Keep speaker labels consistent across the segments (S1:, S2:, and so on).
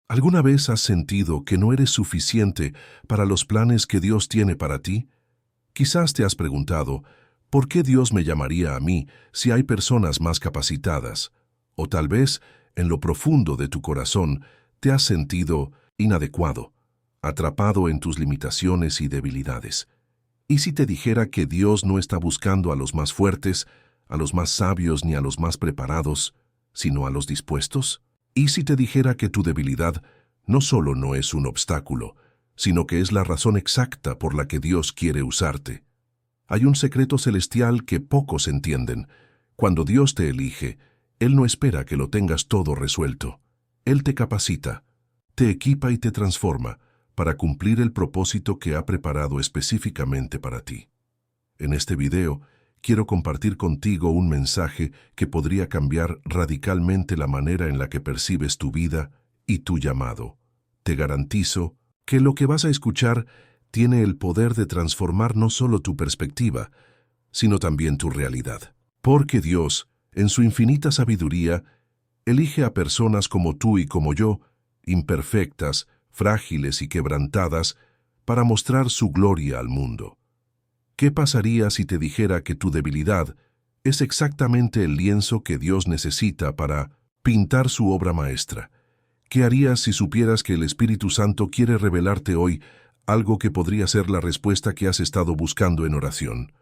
S1: ¿Alguna vez has sentido que no eres suficiente para los planes que Dios tiene para ti? Quizás te has preguntado, ¿por qué Dios me llamaría a mí si hay personas más capacitadas? O tal vez, en lo profundo de tu corazón, te has sentido inadecuado, atrapado en tus limitaciones y debilidades. ¿Y si te dijera que Dios no está buscando a los más fuertes, a los más sabios ni a los más preparados, sino a los dispuestos? ¿Y si te dijera que tu debilidad no solo no es un obstáculo, sino que es la razón exacta por la que Dios quiere usarte? Hay un secreto celestial que pocos entienden. Cuando Dios te elige, Él no espera que lo tengas todo resuelto. Él te capacita, te equipa y te transforma para cumplir el propósito que ha preparado específicamente para ti. En este video, quiero compartir contigo un mensaje que podría cambiar radicalmente la manera en la que percibes tu vida y tu llamado. Te garantizo que lo que vas a escuchar tiene el poder de transformar no solo tu perspectiva, sino también tu realidad. Porque Dios, en su infinita sabiduría, elige a personas como tú y como yo, imperfectas, frágiles y quebrantadas, para mostrar su gloria al mundo. ¿Qué pasaría si te dijera que tu debilidad es exactamente el lienzo que Dios necesita para pintar su obra maestra? ¿Qué harías si supieras que el Espíritu Santo quiere revelarte hoy algo que podría ser la respuesta que has estado buscando en oración?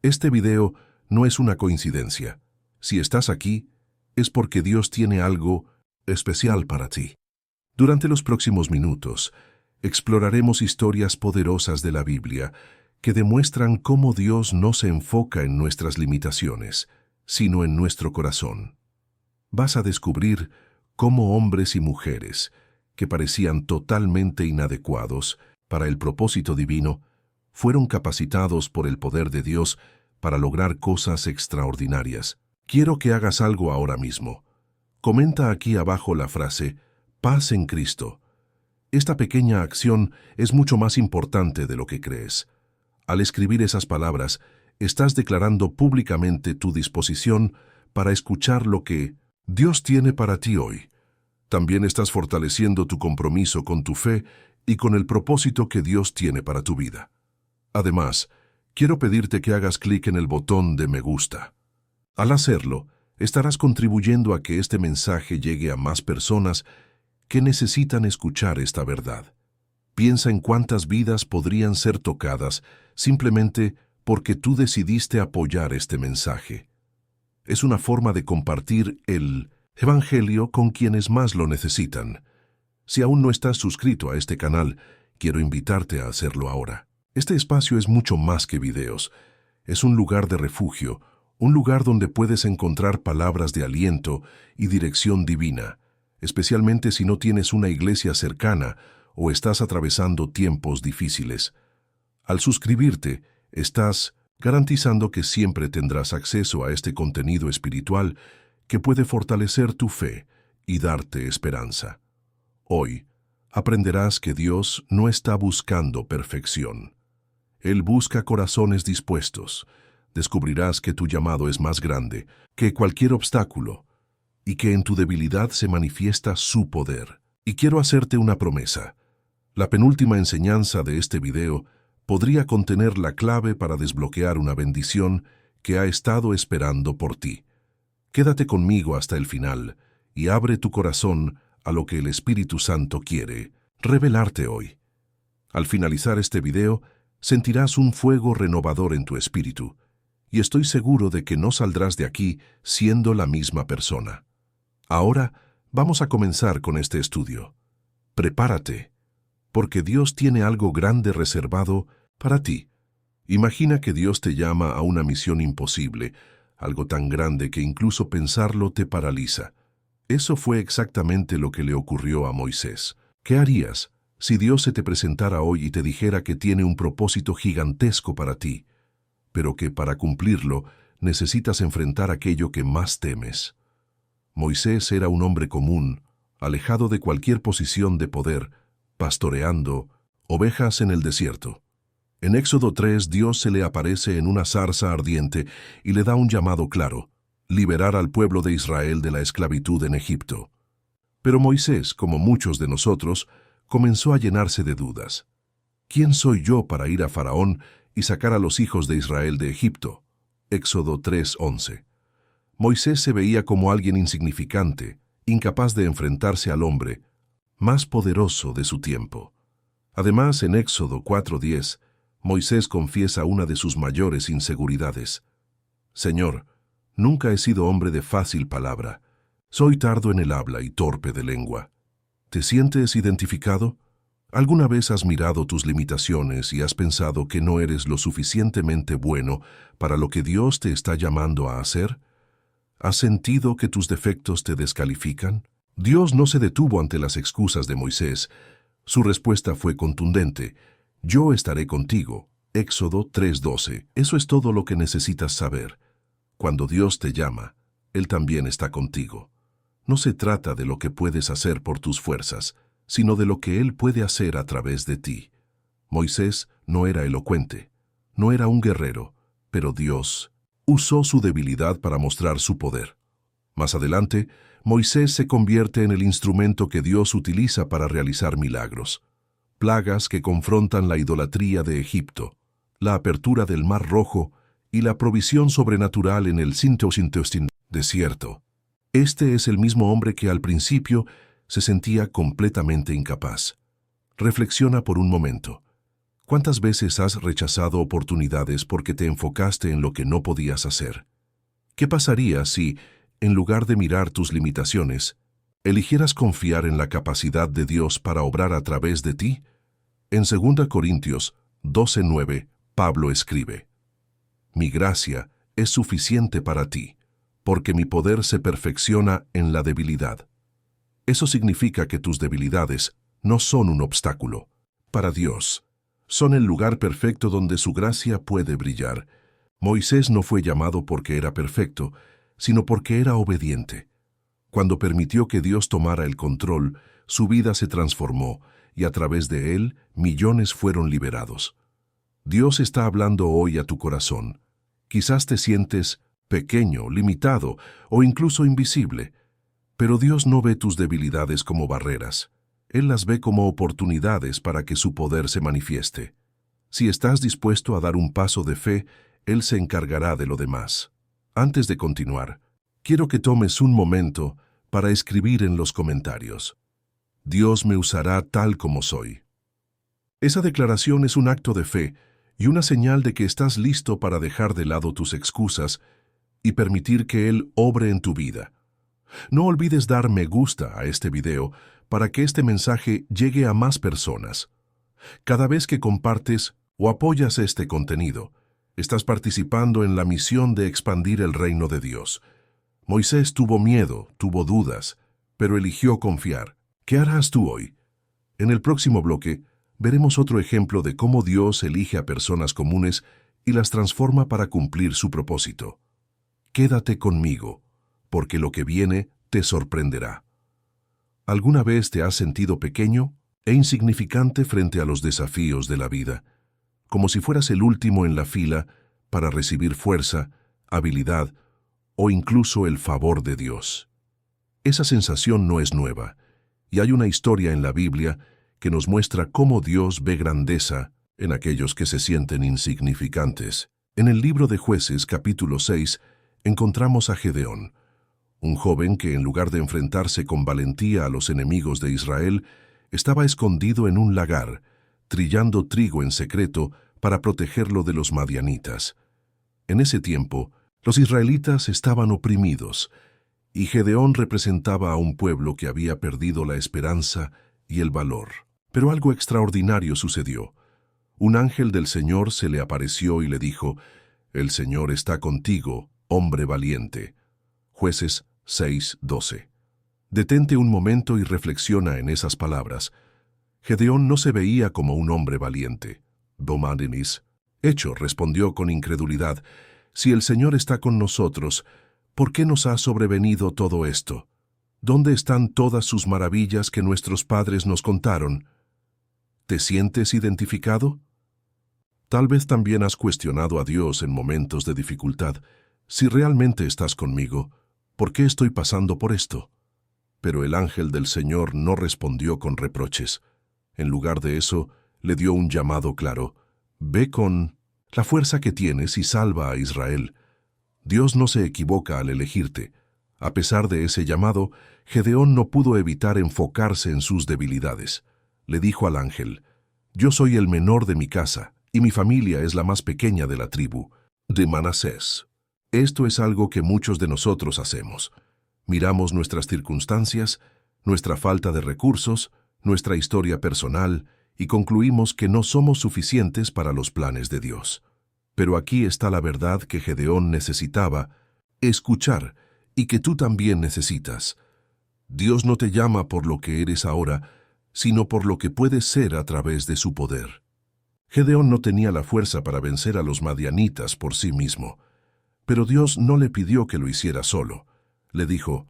S1: Este video no es una coincidencia. Si estás aquí, es porque Dios tiene algo especial para ti. Durante los próximos minutos, exploraremos historias poderosas de la Biblia que demuestran cómo Dios no se enfoca en nuestras limitaciones, sino en nuestro corazón. Vas a descubrir cómo hombres y mujeres, que parecían totalmente inadecuados para el propósito divino, fueron capacitados por el poder de Dios para lograr cosas extraordinarias. Quiero que hagas algo ahora mismo. Comenta aquí abajo la frase, paz en Cristo. Esta pequeña acción es mucho más importante de lo que crees. Al escribir esas palabras, estás declarando públicamente tu disposición para escuchar lo que Dios tiene para ti hoy. También estás fortaleciendo tu compromiso con tu fe y con el propósito que Dios tiene para tu vida. Además, quiero pedirte que hagas clic en el botón de me gusta. Al hacerlo, estarás contribuyendo a que este mensaje llegue a más personas que necesitan escuchar esta verdad. Piensa en cuántas vidas podrían ser tocadas simplemente porque tú decidiste apoyar este mensaje. Es una forma de compartir el Evangelio con quienes más lo necesitan. Si aún no estás suscrito a este canal, quiero invitarte a hacerlo ahora. Este espacio es mucho más que videos. Es un lugar de refugio, un lugar donde puedes encontrar palabras de aliento y dirección divina, especialmente si no tienes una iglesia cercana o estás atravesando tiempos difíciles. Al suscribirte, estás garantizando que siempre tendrás acceso a este contenido espiritual que puede fortalecer tu fe y darte esperanza. Hoy, aprenderás que Dios no está buscando perfección. Él busca corazones dispuestos. Descubrirás que tu llamado es más grande que cualquier obstáculo y que en tu debilidad se manifiesta su poder. Y quiero hacerte una promesa. La penúltima enseñanza de este video podría contener la clave para desbloquear una bendición que ha estado esperando por ti. Quédate conmigo hasta el final y abre tu corazón a lo que el Espíritu Santo quiere revelarte hoy. Al finalizar este video, sentirás un fuego renovador en tu espíritu, y estoy seguro de que no saldrás de aquí siendo la misma persona. Ahora, vamos a comenzar con este estudio. Prepárate, porque Dios tiene algo grande reservado para ti. Imagina que Dios te llama a una misión imposible, algo tan grande que incluso pensarlo te paraliza. Eso fue exactamente lo que le ocurrió a Moisés. ¿Qué harías si Dios se te presentara hoy y te dijera que tiene un propósito gigantesco para ti, pero que para cumplirlo necesitas enfrentar aquello que más temes? Moisés era un hombre común, alejado de cualquier posición de poder, pastoreando ovejas en el desierto. En Éxodo 3, Dios se le aparece en una zarza ardiente y le da un llamado claro: liberar al pueblo de Israel de la esclavitud en Egipto. Pero Moisés, como muchos de nosotros, comenzó a llenarse de dudas. ¿Quién soy yo para ir a Faraón y sacar a los hijos de Israel de Egipto? Éxodo 3:11. Moisés se veía como alguien insignificante, incapaz de enfrentarse al hombre más poderoso de su tiempo. Además, en Éxodo 4:10, Moisés confiesa una de sus mayores inseguridades. Señor, nunca he sido hombre de fácil palabra. Soy tardo en el habla y torpe de lengua. ¿Te sientes identificado? ¿Alguna vez has mirado tus limitaciones y has pensado que no eres lo suficientemente bueno para lo que Dios te está llamando a hacer? ¿Has sentido que tus defectos te descalifican? Dios no se detuvo ante las excusas de Moisés. Su respuesta fue contundente. Yo estaré contigo. Éxodo 3:12. Eso es todo lo que necesitas saber. Cuando Dios te llama, Él también está contigo. No se trata de lo que puedes hacer por tus fuerzas, sino de lo que Él puede hacer a través de ti. Moisés no era elocuente, no era un guerrero, pero Dios usó su debilidad para mostrar su poder. Más adelante, Moisés se convierte en el instrumento que Dios utiliza para realizar milagros. Plagas que confrontan la idolatría de Egipto, la apertura del Mar Rojo y la provisión sobrenatural en el Sinai desierto. Este es el mismo hombre que al principio se sentía completamente incapaz. Reflexiona por un momento. ¿Cuántas veces has rechazado oportunidades porque te enfocaste en lo que no podías hacer? ¿Qué pasaría si, en lugar de mirar tus limitaciones, eligieras confiar en la capacidad de Dios para obrar a través de ti? En 2 Corintios 12:9, Pablo escribe: Mi gracia es suficiente para ti, porque mi poder se perfecciona en la debilidad. Eso significa que tus debilidades no son un obstáculo. Para Dios, son el lugar perfecto donde su gracia puede brillar. Moisés no fue llamado porque era perfecto, sino porque era obediente. Cuando permitió que Dios tomara el control, su vida se transformó y a través de él millones fueron liberados. Dios está hablando hoy a tu corazón. Quizás te sientes pequeño, limitado o incluso invisible, pero Dios no ve tus debilidades como barreras. Él las ve como oportunidades para que su poder se manifieste. Si estás dispuesto a dar un paso de fe, Él se encargará de lo demás. Antes de continuar, quiero que tomes un momento para escribir en los comentarios: Dios me usará tal como soy. Esa declaración es un acto de fe y una señal de que estás listo para dejar de lado tus excusas y permitir que Él obre en tu vida. No olvides dar me gusta a este video para que este mensaje llegue a más personas. Cada vez que compartes o apoyas este contenido, estás participando en la misión de expandir el reino de Dios. Moisés tuvo miedo, tuvo dudas, pero eligió confiar. ¿Qué harás tú hoy? En el próximo bloque, veremos otro ejemplo de cómo Dios elige a personas comunes y las transforma para cumplir su propósito. Quédate conmigo, porque lo que viene te sorprenderá. ¿Alguna vez te has sentido pequeño e insignificante frente a los desafíos de la vida, como si fueras el último en la fila para recibir fuerza, habilidad o incluso el favor de Dios? Esa sensación no es nueva, y hay una historia en la Biblia que nos muestra cómo Dios ve grandeza en aquellos que se sienten insignificantes. En el libro de Jueces, capítulo 6, encontramos a Gedeón, un joven que en lugar de enfrentarse con valentía a los enemigos de Israel, estaba escondido en un lagar, trillando trigo en secreto para protegerlo de los madianitas. En ese tiempo, los israelitas estaban oprimidos, y Gedeón representaba a un pueblo que había perdido la esperanza y el valor. Pero algo extraordinario sucedió. Un ángel del Señor se le apareció y le dijo: «El Señor está contigo, hombre valiente». Jueces 6:12. Detente un momento y reflexiona en esas palabras. Gedeón no se veía como un hombre valiente. Domadenis. Hecho, respondió con incredulidad: «Si el Señor está con nosotros, ¿por qué nos ha sobrevenido todo esto? ¿Dónde están todas sus maravillas que nuestros padres nos contaron?» ¿Te sientes identificado? Tal vez también has cuestionado a Dios en momentos de dificultad. Si realmente estás conmigo, ¿por qué estoy pasando por esto? Pero el ángel del Señor no respondió con reproches. En lugar de eso, le dio un llamado claro. Ve con la fuerza que tienes y salva a Israel. Dios no se equivoca al elegirte. A pesar de ese llamado, Gedeón no pudo evitar enfocarse en sus debilidades. Le dijo al ángel, yo soy el menor de mi casa, y mi familia es la más pequeña de la tribu de Manasés. Esto es algo que muchos de nosotros hacemos. Miramos nuestras circunstancias, nuestra falta de recursos, nuestra historia personal, y concluimos que no somos suficientes para los planes de Dios. Pero aquí está la verdad que Gedeón necesitaba escuchar y que tú también necesitas. Dios no te llama por lo que eres ahora, sino por lo que puedes ser a través de su poder. Gedeón no tenía la fuerza para vencer a los madianitas por sí mismo, pero Dios no le pidió que lo hiciera solo. Le dijo,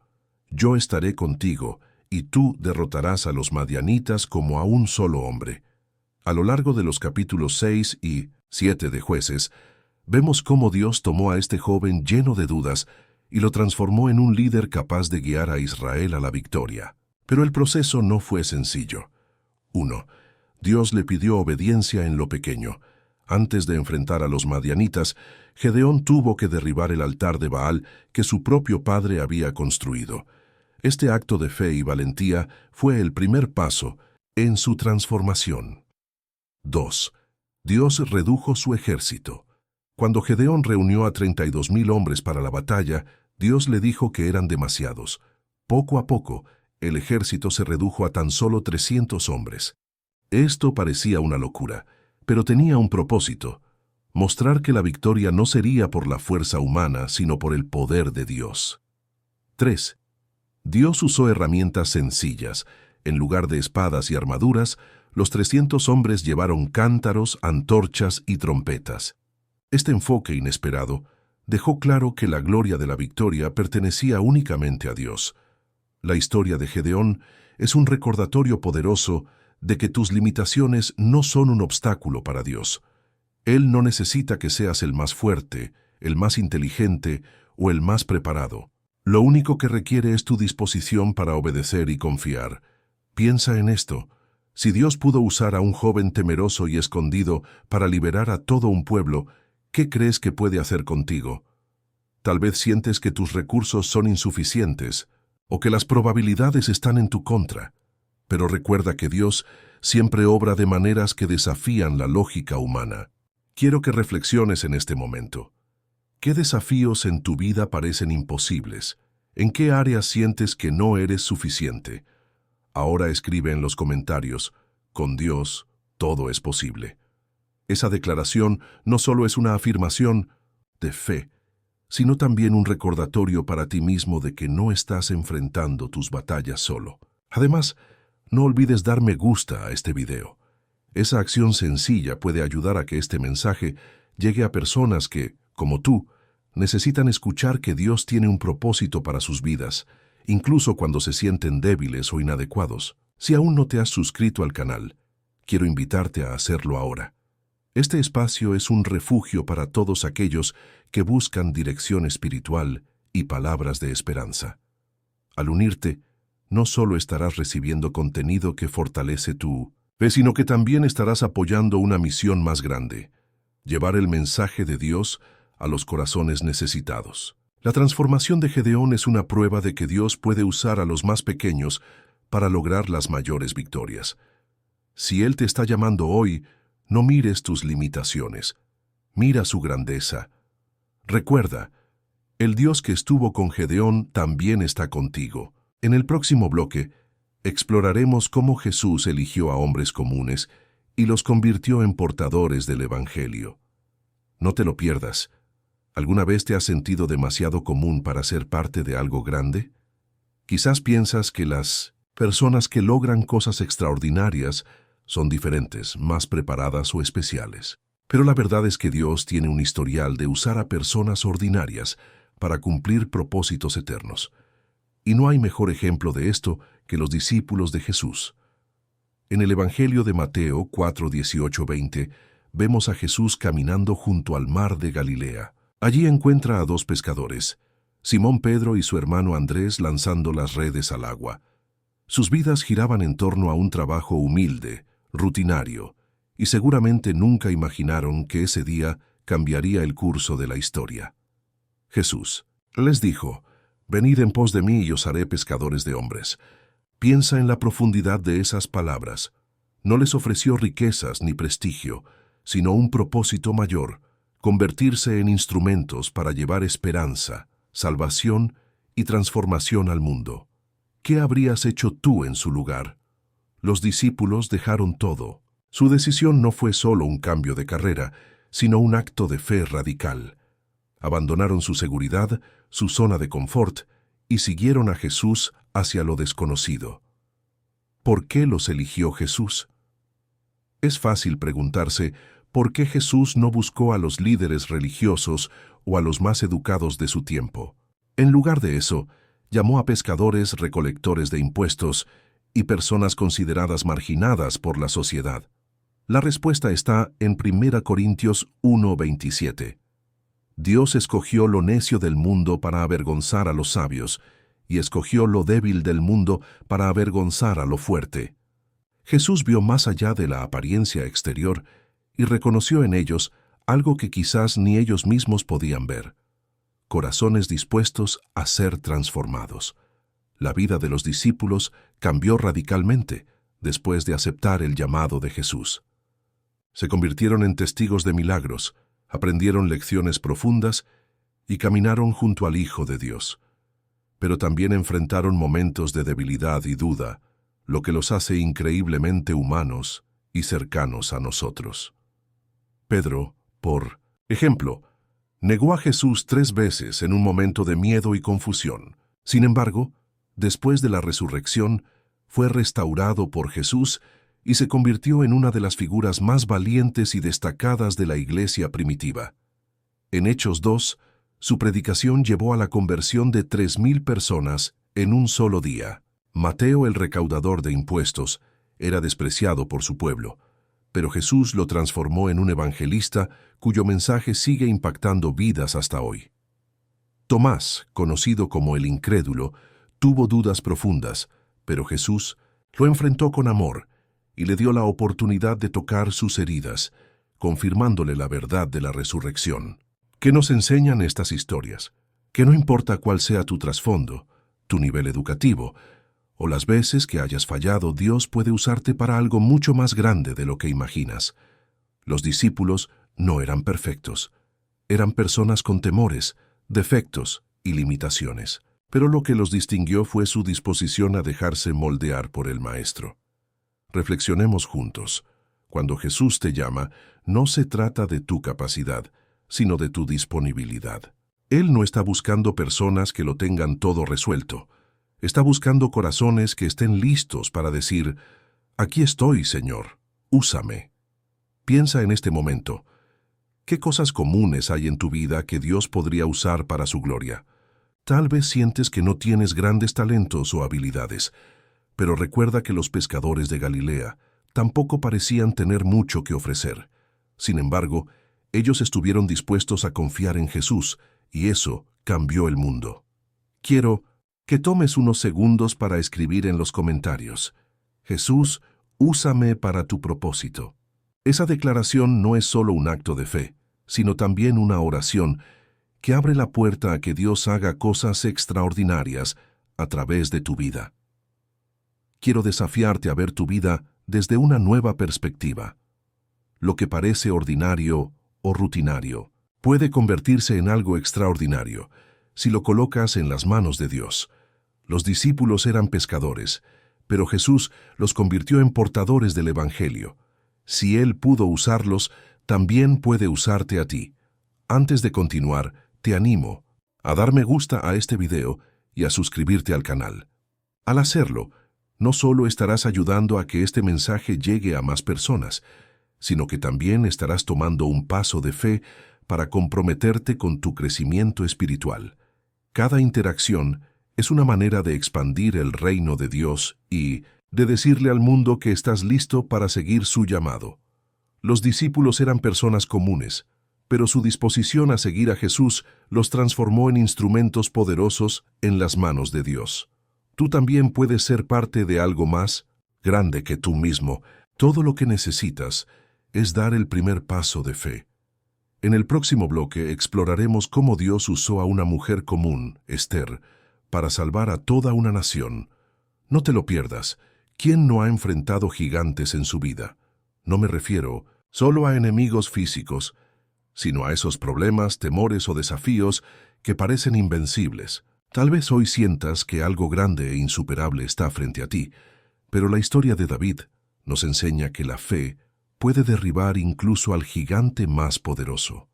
S1: yo estaré contigo, y tú derrotarás a los madianitas como a un solo hombre. A lo largo de los capítulos 6 y 7 de Jueces, vemos cómo Dios tomó a este joven lleno de dudas y lo transformó en un líder capaz de guiar a Israel a la victoria. Pero el proceso no fue sencillo. 1. Dios le pidió obediencia en lo pequeño. Antes de enfrentar a los madianitas, Gedeón tuvo que derribar el altar de Baal que su propio padre había construido. Este acto de fe y valentía fue el primer paso en su transformación. 2. Dios redujo su ejército. Cuando Gedeón reunió a 32,000 hombres para la batalla, Dios le dijo que eran demasiados. Poco a poco, el ejército se redujo a tan solo 300 hombres. Esto parecía una locura, pero tenía un propósito: mostrar que la victoria no sería por la fuerza humana, sino por el poder de Dios. 3. Dios usó herramientas sencillas. En lugar de espadas y armaduras, los 300 hombres llevaron cántaros, antorchas y trompetas. Este enfoque inesperado dejó claro que la gloria de la victoria pertenecía únicamente a Dios. La historia de Gedeón es un recordatorio poderoso de que tus limitaciones no son un obstáculo para Dios. Él no necesita que seas el más fuerte, el más inteligente o el más preparado. Lo único que requiere es tu disposición para obedecer y confiar. Piensa en esto. Si Dios pudo usar a un joven temeroso y escondido para liberar a todo un pueblo, ¿qué crees que puede hacer contigo? Tal vez sientes que tus recursos son insuficientes o que las probabilidades están en tu contra. Pero recuerda que Dios siempre obra de maneras que desafían la lógica humana. Quiero que reflexiones en este momento. ¿Qué desafíos en tu vida parecen imposibles? ¿En qué áreas sientes que no eres suficiente? Ahora escribe en los comentarios, con Dios todo es posible. Esa declaración no solo es una afirmación de fe, sino también un recordatorio para ti mismo de que no estás enfrentando tus batallas solo. Además, no olvides dar me gusta a este video. Esa acción sencilla puede ayudar a que este mensaje llegue a personas que, como tú, necesitan escuchar que Dios tiene un propósito para sus vidas, incluso cuando se sienten débiles o inadecuados. Si aún no te has suscrito al canal, quiero invitarte a hacerlo ahora. Este espacio es un refugio para todos aquellos que buscan dirección espiritual y palabras de esperanza. Al unirte, no solo estarás recibiendo contenido que fortalece tu fe, sino que también estarás apoyando una misión más grande: llevar el mensaje de Dios a los corazones necesitados. La transformación de Gedeón es una prueba de que Dios puede usar a los más pequeños para lograr las mayores victorias. Si Él te está llamando hoy, no mires tus limitaciones, mira su grandeza. Recuerda, el Dios que estuvo con Gedeón también está contigo. En el próximo bloque, exploraremos cómo Jesús eligió a hombres comunes y los convirtió en portadores del Evangelio. No te lo pierdas. ¿Alguna vez te has sentido demasiado común para ser parte de algo grande? Quizás piensas que las personas que logran cosas extraordinarias son diferentes, más preparadas o especiales. Pero la verdad es que Dios tiene un historial de usar a personas ordinarias para cumplir propósitos eternos. Y no hay mejor ejemplo de esto que los discípulos de Jesús. En el Evangelio de Mateo 4, 18, 20, vemos a Jesús caminando junto al mar de Galilea. Allí encuentra a dos pescadores. Simón Pedro y su hermano Andrés lanzando las redes al agua. Sus vidas giraban en torno a un trabajo humilde, rutinario, y seguramente nunca imaginaron que ese día cambiaría el curso de la historia. Jesús les dijo: «Venid en pos de mí y os haré pescadores de hombres». Piensa en la profundidad de esas palabras. No les ofreció riquezas ni prestigio, sino un propósito mayor: convertirse en instrumentos para llevar esperanza, salvación y transformación al mundo. ¿Qué habrías hecho tú en su lugar? Los discípulos dejaron todo. Su decisión no fue solo un cambio de carrera, sino un acto de fe radical. Abandonaron su seguridad, su zona de confort, y siguieron a Jesús hacia lo desconocido. ¿Por qué los eligió Jesús? Es fácil preguntarse por qué Jesús no buscó a los líderes religiosos o a los más educados de su tiempo. En lugar de eso, llamó a pescadores, recolectores de impuestos y personas consideradas marginadas por la sociedad. La respuesta está en 1 Corintios 1:27. Dios escogió lo necio del mundo para avergonzar a los sabios, y escogió lo débil del mundo para avergonzar a lo fuerte. Jesús vio más allá de la apariencia exterior y reconoció en ellos algo que quizás ni ellos mismos podían ver: corazones dispuestos a ser transformados. La vida de los discípulos cambió radicalmente después de aceptar el llamado de Jesús. Se convirtieron en testigos de milagros, aprendieron lecciones profundas y caminaron junto al Hijo de Dios. Pero también enfrentaron momentos de debilidad y duda, lo que los hace increíblemente humanos y cercanos a nosotros. Pedro, por ejemplo, negó a Jesús 3 veces en un momento de miedo y confusión. Sin embargo, después de la resurrección, fue restaurado por Jesús y se convirtió en una de las figuras más valientes y destacadas de la iglesia primitiva. En Hechos 2, su predicación llevó a la conversión de 3,000 personas en un solo día. Mateo, el recaudador de impuestos, era despreciado por su pueblo, pero Jesús lo transformó en un evangelista cuyo mensaje sigue impactando vidas hasta hoy. Tomás, conocido como el incrédulo, tuvo dudas profundas, pero Jesús lo enfrentó con amor y le dio la oportunidad de tocar sus heridas, confirmándole la verdad de la resurrección. ¿Qué nos enseñan estas historias? Que no importa cuál sea tu trasfondo, tu nivel educativo, o las veces que hayas fallado, Dios puede usarte para algo mucho más grande de lo que imaginas. Los discípulos no eran perfectos. Eran personas con temores, defectos y limitaciones. Pero lo que los distinguió fue su disposición a dejarse moldear por el Maestro. Reflexionemos juntos. Cuando Jesús te llama, no se trata de tu capacidad, sino de tu disponibilidad. Él no está buscando personas que lo tengan todo resuelto. Está buscando corazones que estén listos para decir: «Aquí estoy, Señor, úsame». Piensa en este momento. ¿Qué cosas comunes hay en tu vida que Dios podría usar para su gloria? Tal vez sientes que no tienes grandes talentos o habilidades, pero recuerda que los pescadores de Galilea tampoco parecían tener mucho que ofrecer. Sin embargo, ellos estuvieron dispuestos a confiar en Jesús, y eso cambió el mundo. Quiero que tomes unos segundos para escribir en los comentarios: «Jesús, úsame para tu propósito». Esa declaración no es solo un acto de fe, sino también una oración que abre la puerta a que Dios haga cosas extraordinarias a través de tu vida. Quiero desafiarte a ver tu vida desde una nueva perspectiva. Lo que parece ordinario o rutinario puede convertirse en algo extraordinario si lo colocas en las manos de Dios. Los discípulos eran pescadores, pero Jesús los convirtió en portadores del Evangelio. Si Él pudo usarlos, también puede usarte a ti. Antes de continuar, te animo a dar me gusta a este video y a suscribirte al canal. Al hacerlo, no solo estarás ayudando a que este mensaje llegue a más personas, sino que también estarás tomando un paso de fe para comprometerte con tu crecimiento espiritual. Cada interacción es una manera de expandir el reino de Dios y de decirle al mundo que estás listo para seguir su llamado. Los discípulos eran personas comunes, pero su disposición a seguir a Jesús los transformó en instrumentos poderosos en las manos de Dios. Tú también puedes ser parte de algo más grande que tú mismo. Todo lo que necesitas es dar el primer paso de fe. En el próximo bloque exploraremos cómo Dios usó a una mujer común, Esther, para salvar a toda una nación. No te lo pierdas. ¿Quién no ha enfrentado gigantes en su vida? No me refiero solo a enemigos físicos, sino a esos problemas, temores o desafíos que parecen invencibles. Tal vez hoy sientas que algo grande e insuperable está frente a ti, pero la historia de David nos enseña que la fe puede derribar incluso al gigante más poderoso.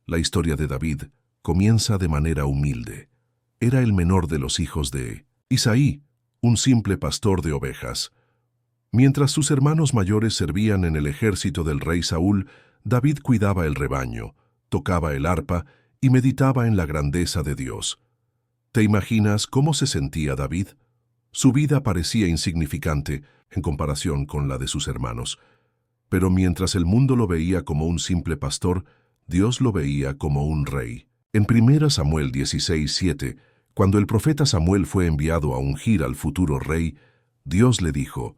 S1: La historia de David comienza de manera humilde. Era el menor de los hijos de Isaí, un simple pastor de ovejas. Mientras sus hermanos mayores servían en el ejército del rey Saúl, David cuidaba el rebaño, tocaba el arpa y meditaba en la grandeza de Dios. ¿Te imaginas cómo se sentía David? Su vida parecía insignificante en comparación con la de sus hermanos. Pero mientras el mundo lo veía como un simple pastor, Dios lo veía como un rey. En 1 Samuel 16:7, cuando el profeta Samuel fue enviado a ungir al futuro rey, Dios le dijo: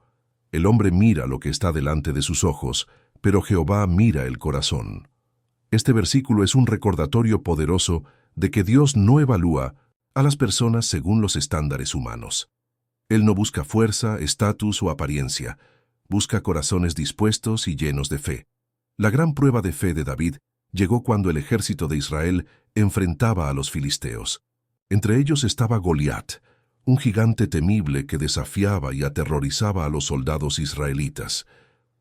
S1: «El hombre mira lo que está delante de sus ojos, pero Jehová mira el corazón». Este versículo es un recordatorio poderoso de que Dios no evalúa a las personas según los estándares humanos. Él no busca fuerza, estatus o apariencia. Busca corazones dispuestos y llenos de fe. La gran prueba de fe de David llegó cuando el ejército de Israel enfrentaba a los filisteos. Entre ellos estaba Goliat, un gigante temible que desafiaba y aterrorizaba a los soldados israelitas.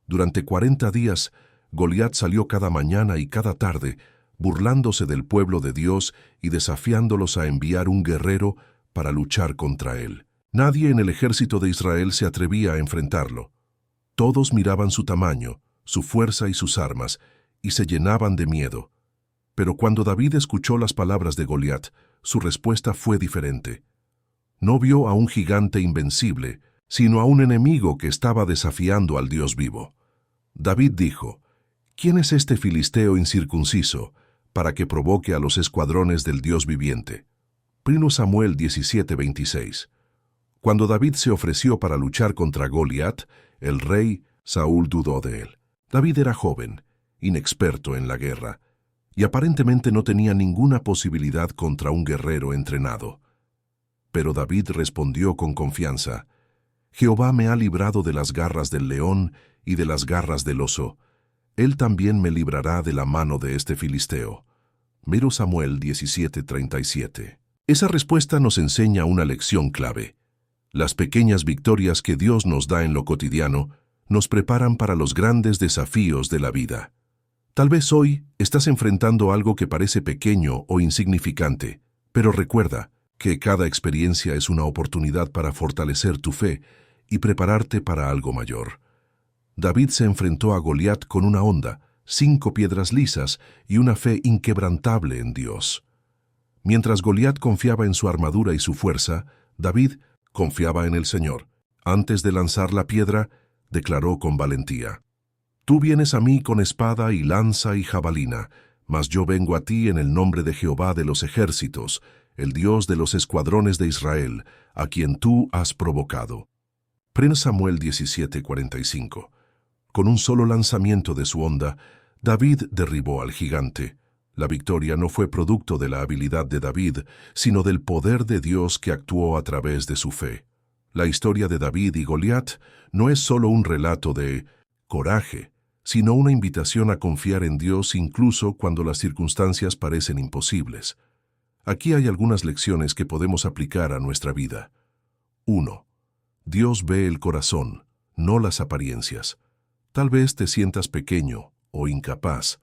S1: Durante 40 días, Goliat salió cada mañana y cada tarde, burlándose del pueblo de Dios y desafiándolos a enviar un guerrero para luchar contra él. Nadie en el ejército de Israel se atrevía a enfrentarlo. Todos miraban su tamaño, su fuerza y sus armas, y se llenaban de miedo. Pero cuando David escuchó las palabras de Goliat, su respuesta fue diferente. No vio a un gigante invencible, sino a un enemigo que estaba desafiando al Dios vivo. David dijo: «¿Quién es este filisteo incircunciso para que provoque a los escuadrones del Dios viviente?» 1 Samuel 17:26. Cuando David se ofreció para luchar contra Goliat, el rey Saúl dudó de él. David era joven, inexperto en la guerra, y aparentemente no tenía ninguna posibilidad contra un guerrero entrenado. Pero David respondió con confianza: «Jehová me ha librado de las garras del león y de las garras del oso. Él también me librará de la mano de este filisteo». 1 Samuel 17:37. Esa respuesta nos enseña una lección clave. Las pequeñas victorias que Dios nos da en lo cotidiano nos preparan para los grandes desafíos de la vida. Tal vez hoy estás enfrentando algo que parece pequeño o insignificante, pero recuerda que cada experiencia es una oportunidad para fortalecer tu fe y prepararte para algo mayor. David se enfrentó a Goliat con una honda, 5 piedras lisas y una fe inquebrantable en Dios. Mientras Goliat confiaba en su armadura y su fuerza, David confiaba en el Señor. Antes de lanzar la piedra, declaró con valentía: «Tú vienes a mí con espada y lanza y jabalina, mas yo vengo a ti en el nombre de Jehová de los ejércitos, el Dios de los escuadrones de Israel, a quien tú has provocado». 1 Samuel 17:45. Con un solo lanzamiento de su honda, David derribó al gigante. La victoria no fue producto de la habilidad de David, sino del poder de Dios que actuó a través de su fe. La historia de David y Goliat no es solo un relato de coraje, sino una invitación a confiar en Dios incluso cuando las circunstancias parecen imposibles. Aquí hay algunas lecciones que podemos aplicar a nuestra vida. 1. Dios ve el corazón, no las apariencias. Tal vez te sientas pequeño o incapaz,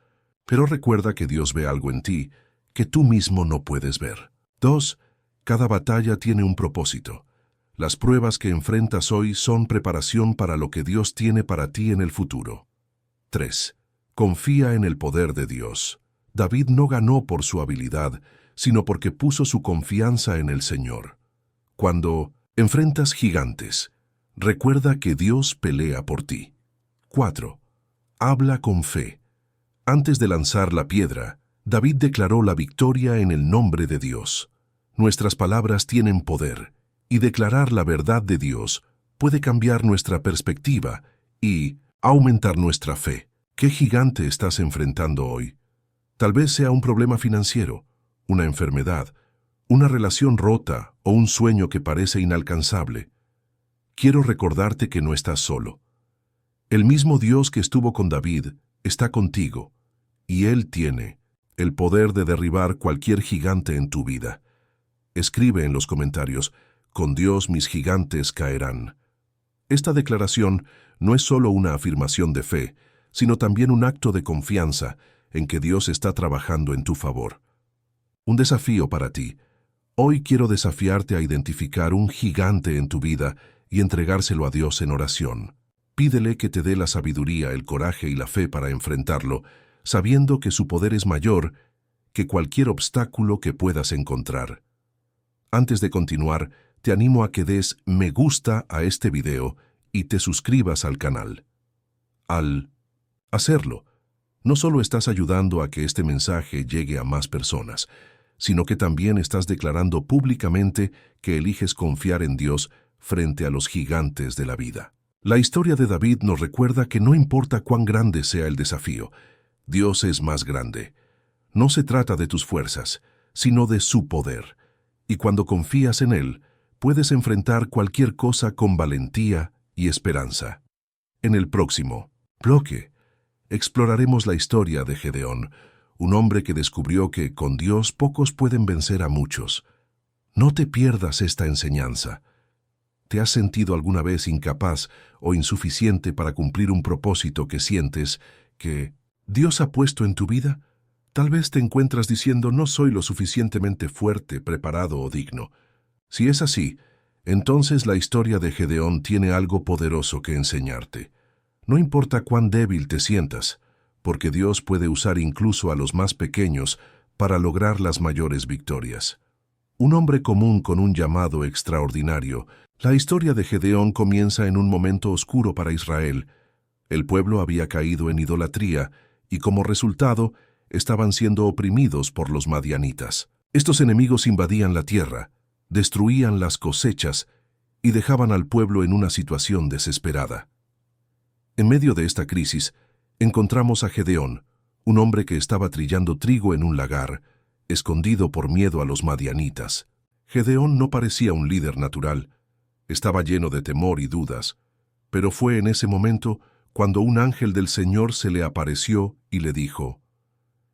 S1: pero recuerda que Dios ve algo en ti que tú mismo no puedes ver. 2. Cada batalla tiene un propósito. Las pruebas que enfrentas hoy son preparación para lo que Dios tiene para ti en el futuro. 3. Confía en el poder de Dios. David no ganó por su habilidad, sino porque puso su confianza en el Señor. Cuando enfrentas gigantes, recuerda que Dios pelea por ti. 4. Habla con fe. Antes de lanzar la piedra, David declaró la victoria en el nombre de Dios. Nuestras palabras tienen poder, y declarar la verdad de Dios puede cambiar nuestra perspectiva y aumentar nuestra fe. ¿Qué gigante estás enfrentando hoy? Tal vez sea un problema financiero, una enfermedad, una relación rota o un sueño que parece inalcanzable. Quiero recordarte que no estás solo. El mismo Dios que estuvo con David está contigo, y Él tiene el poder de derribar cualquier gigante en tu vida. Escribe en los comentarios: con Dios mis gigantes caerán. Esta declaración no es solo una afirmación de fe, sino también un acto de confianza en que Dios está trabajando en tu favor. Un desafío para ti. Hoy quiero desafiarte a identificar un gigante en tu vida y entregárselo a Dios en oración. Pídele que te dé la sabiduría, el coraje y la fe para enfrentarlo, sabiendo que su poder es mayor que cualquier obstáculo que puedas encontrar. Antes de continuar, te animo a que des me gusta a este video y te suscribas al canal. Al hacerlo, no solo estás ayudando a que este mensaje llegue a más personas, sino que también estás declarando públicamente que eliges confiar en Dios frente a los gigantes de la vida. La historia de David nos recuerda que no importa cuán grande sea el desafío, Dios es más grande. No se trata de tus fuerzas, sino de su poder. Y cuando confías en Él, puedes enfrentar cualquier cosa con valentía y esperanza. En el próximo bloque, exploraremos la historia de Gedeón, un hombre que descubrió que con Dios pocos pueden vencer a muchos. No te pierdas esta enseñanza. ¿Te has sentido alguna vez incapaz o insuficiente para cumplir un propósito que sientes que Dios ha puesto en tu vida? Tal vez te encuentras diciendo: no soy lo suficientemente fuerte, preparado o digno. Si es así, entonces la historia de Gedeón tiene algo poderoso que enseñarte. No importa cuán débil te sientas, porque Dios puede usar incluso a los más pequeños para lograr las mayores victorias. Un hombre común con un llamado extraordinario. La historia de Gedeón comienza en un momento oscuro para Israel. El pueblo había caído en idolatría y como resultado estaban siendo oprimidos por los madianitas. Estos enemigos invadían la tierra, destruían las cosechas y dejaban al pueblo en una situación desesperada. En medio de esta crisis, encontramos a Gedeón, un hombre que estaba trillando trigo en un lagar, escondido por miedo a los madianitas. Gedeón no parecía un líder natural, estaba lleno de temor y dudas, pero fue en ese momento cuando un ángel del Señor se le apareció y le dijo: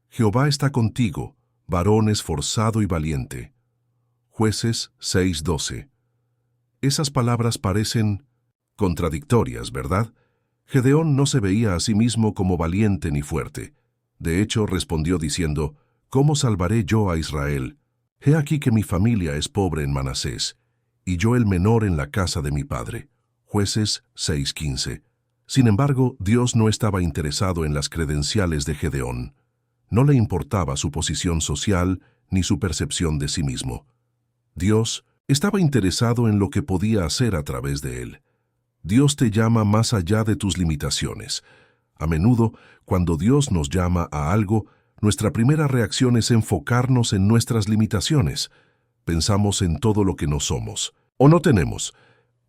S1: Jehová está contigo, varón esforzado y valiente. Jueces 6:12. Esas palabras parecen contradictorias, ¿verdad? Gedeón no se veía a sí mismo como valiente ni fuerte. De hecho, respondió diciendo: ¿Cómo salvaré yo a Israel? He aquí que mi familia es pobre en Manasés, y yo el menor en la casa de mi padre. Jueces 6:15. Sin embargo, Dios no estaba interesado en las credenciales de Gedeón. No le importaba su posición social ni su percepción de sí mismo. Dios estaba interesado en lo que podía hacer a través de él. Dios te llama más allá de tus limitaciones. A menudo, cuando Dios nos llama a algo, nuestra primera reacción es enfocarnos en nuestras limitaciones. Pensamos en todo lo que no somos o no tenemos,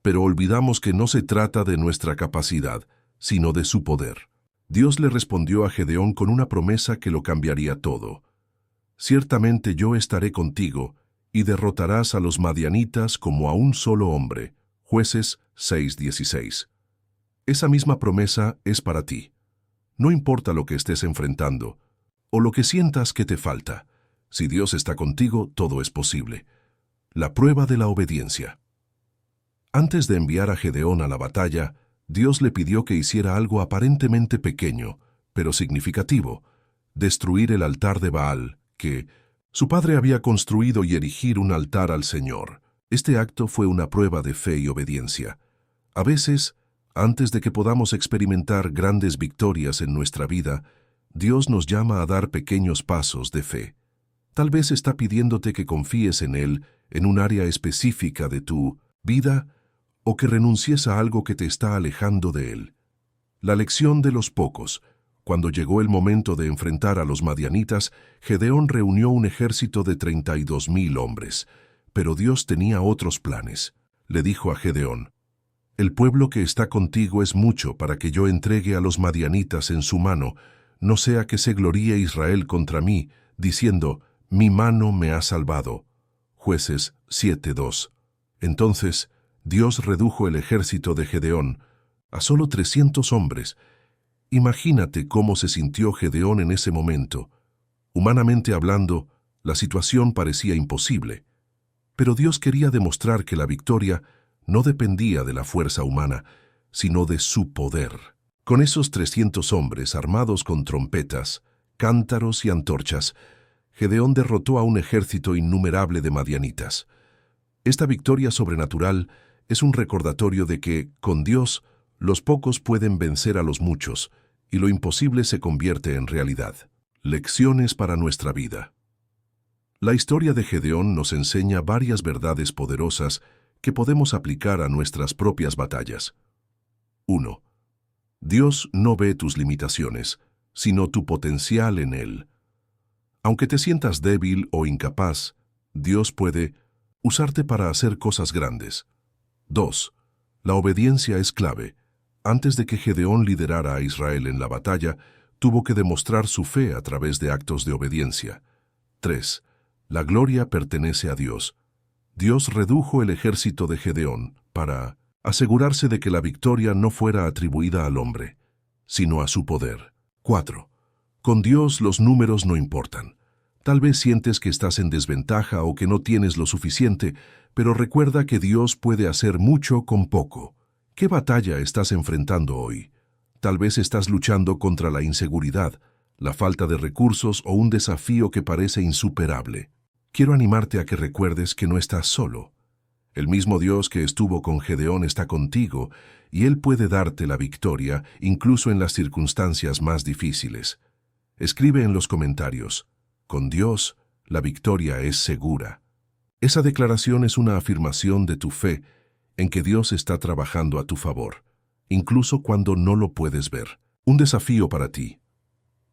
S1: pero olvidamos que no se trata de nuestra capacidad, sino de su poder. Dios le respondió a Gedeón con una promesa que lo cambiaría todo. Ciertamente yo estaré contigo, y derrotarás a los madianitas como a un solo hombre. Jueces 6:16. Esa misma promesa es para ti. No importa lo que estés enfrentando, o lo que sientas que te falta. Si Dios está contigo, todo es posible. La prueba de la obediencia. Antes de enviar a Gedeón a la batalla, Dios le pidió que hiciera algo aparentemente pequeño, pero significativo: destruir el altar de Baal, que su padre había construido, y erigir un altar al Señor. Este acto fue una prueba de fe y obediencia. A veces, antes de que podamos experimentar grandes victorias en nuestra vida, Dios nos llama a dar pequeños pasos de fe. Tal vez está pidiéndote que confíes en Él en un área específica de tu vida, o que renuncies a algo que te está alejando de Él. La lección de los pocos, Cuando llegó el momento de enfrentar a los madianitas, Gedeón reunió un ejército de 32,000 hombres. Pero Dios tenía otros planes. Le dijo a Gedeón: «El pueblo que está contigo es mucho para que yo entregue a los madianitas en su mano, no sea que se gloríe Israel contra mí, diciendo: mi mano me ha salvado». Jueces 7:2. Entonces Dios redujo el ejército de Gedeón a solo 300 hombres. Imagínate cómo se sintió Gedeón en ese momento. Humanamente hablando, la situación parecía imposible. Pero Dios quería demostrar que la victoria no dependía de la fuerza humana, sino de su poder. Con esos 300 hombres armados con trompetas, cántaros y antorchas, Gedeón derrotó a un ejército innumerable de madianitas. Esta victoria sobrenatural es un recordatorio de que, con Dios, los pocos pueden vencer a los muchos, y lo imposible se convierte en realidad. Lecciones para nuestra vida. La historia de Gedeón nos enseña varias verdades poderosas que podemos aplicar a nuestras propias batallas. 1. Dios no ve tus limitaciones, sino tu potencial en Él. Aunque te sientas débil o incapaz, Dios puede usarte para hacer cosas grandes. 2. La obediencia es clave. Antes de que Gedeón liderara a Israel en la batalla, tuvo que demostrar su fe a través de actos de obediencia. 3. La gloria pertenece a Dios. Dios redujo el ejército de Gedeón para asegurarse de que la victoria no fuera atribuida al hombre, sino a su poder. 4. Con Dios los números no importan. Tal vez sientes que estás en desventaja o que no tienes lo suficiente, pero recuerda que Dios puede hacer mucho con poco. ¿Qué batalla estás enfrentando hoy? Tal vez estás luchando contra la inseguridad, la falta de recursos o un desafío que parece insuperable. Quiero animarte a que recuerdes que no estás solo. El mismo Dios que estuvo con Gedeón está contigo, y Él puede darte la victoria incluso en las circunstancias más difíciles. Escribe en los comentarios: con Dios, la victoria es segura. Esa declaración es una afirmación de tu fe en que Dios está trabajando a tu favor, incluso cuando no lo puedes ver. Un desafío para ti.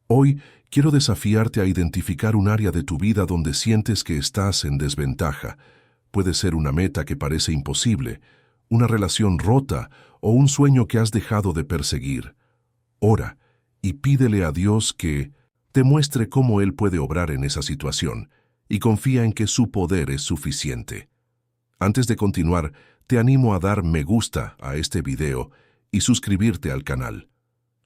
S1: Hoy quiero desafiarte a identificar un área de tu vida donde sientes que estás en desventaja. Puede ser una meta que parece imposible, una relación rota o un sueño que has dejado de perseguir. Ora y pídele a Dios que te muestre cómo Él puede obrar en esa situación, y confía en que su poder es suficiente. Antes de continuar, te animo a dar me gusta a este video y suscribirte al canal.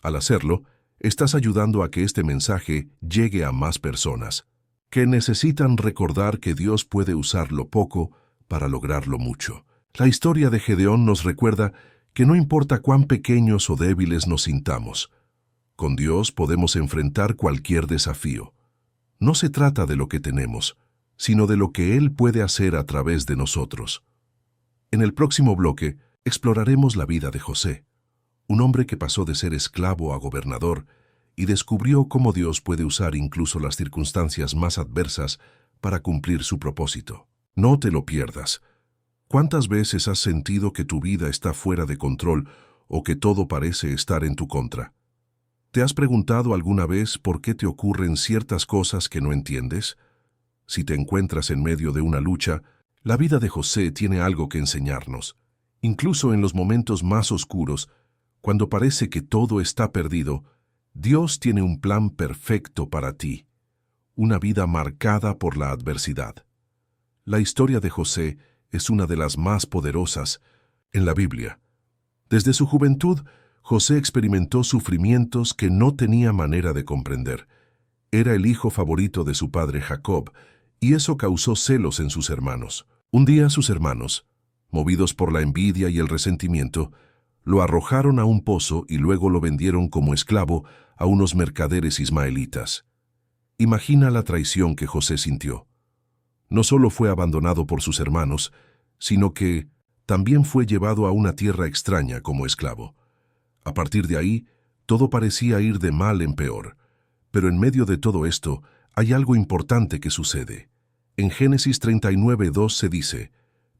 S1: Al hacerlo, estás ayudando a que este mensaje llegue a más personas, que necesitan recordar que Dios puede usar lo poco para lograr lo mucho. La historia de Gedeón nos recuerda que no importa cuán pequeños o débiles nos sintamos, con Dios podemos enfrentar cualquier desafío. No se trata de lo que tenemos, sino de lo que Él puede hacer a través de nosotros. En el próximo bloque, exploraremos la vida de José, un hombre que pasó de ser esclavo a gobernador y descubrió cómo Dios puede usar incluso las circunstancias más adversas para cumplir su propósito. No te lo pierdas. ¿Cuántas veces has sentido que tu vida está fuera de control o que todo parece estar en tu contra? ¿Te has preguntado alguna vez por qué te ocurren ciertas cosas que no entiendes? Si te encuentras en medio de una lucha, la vida de José tiene algo que enseñarnos. Incluso en los momentos más oscuros, cuando parece que todo está perdido, Dios tiene un plan perfecto para ti, una vida marcada por la adversidad. La historia de José es una de las más poderosas en la Biblia. Desde su juventud, José experimentó sufrimientos que no tenía manera de comprender. Era el hijo favorito de su padre Jacob, y eso causó celos en sus hermanos. Un día sus hermanos, movidos por la envidia y el resentimiento, lo arrojaron a un pozo y luego lo vendieron como esclavo a unos mercaderes ismaelitas. Imagina la traición que José sintió. No solo fue abandonado por sus hermanos, sino que también fue llevado a una tierra extraña como esclavo. A partir de ahí, todo parecía ir de mal en peor. Pero en medio de todo esto, hay algo importante que sucede. En Génesis 39:2 se dice: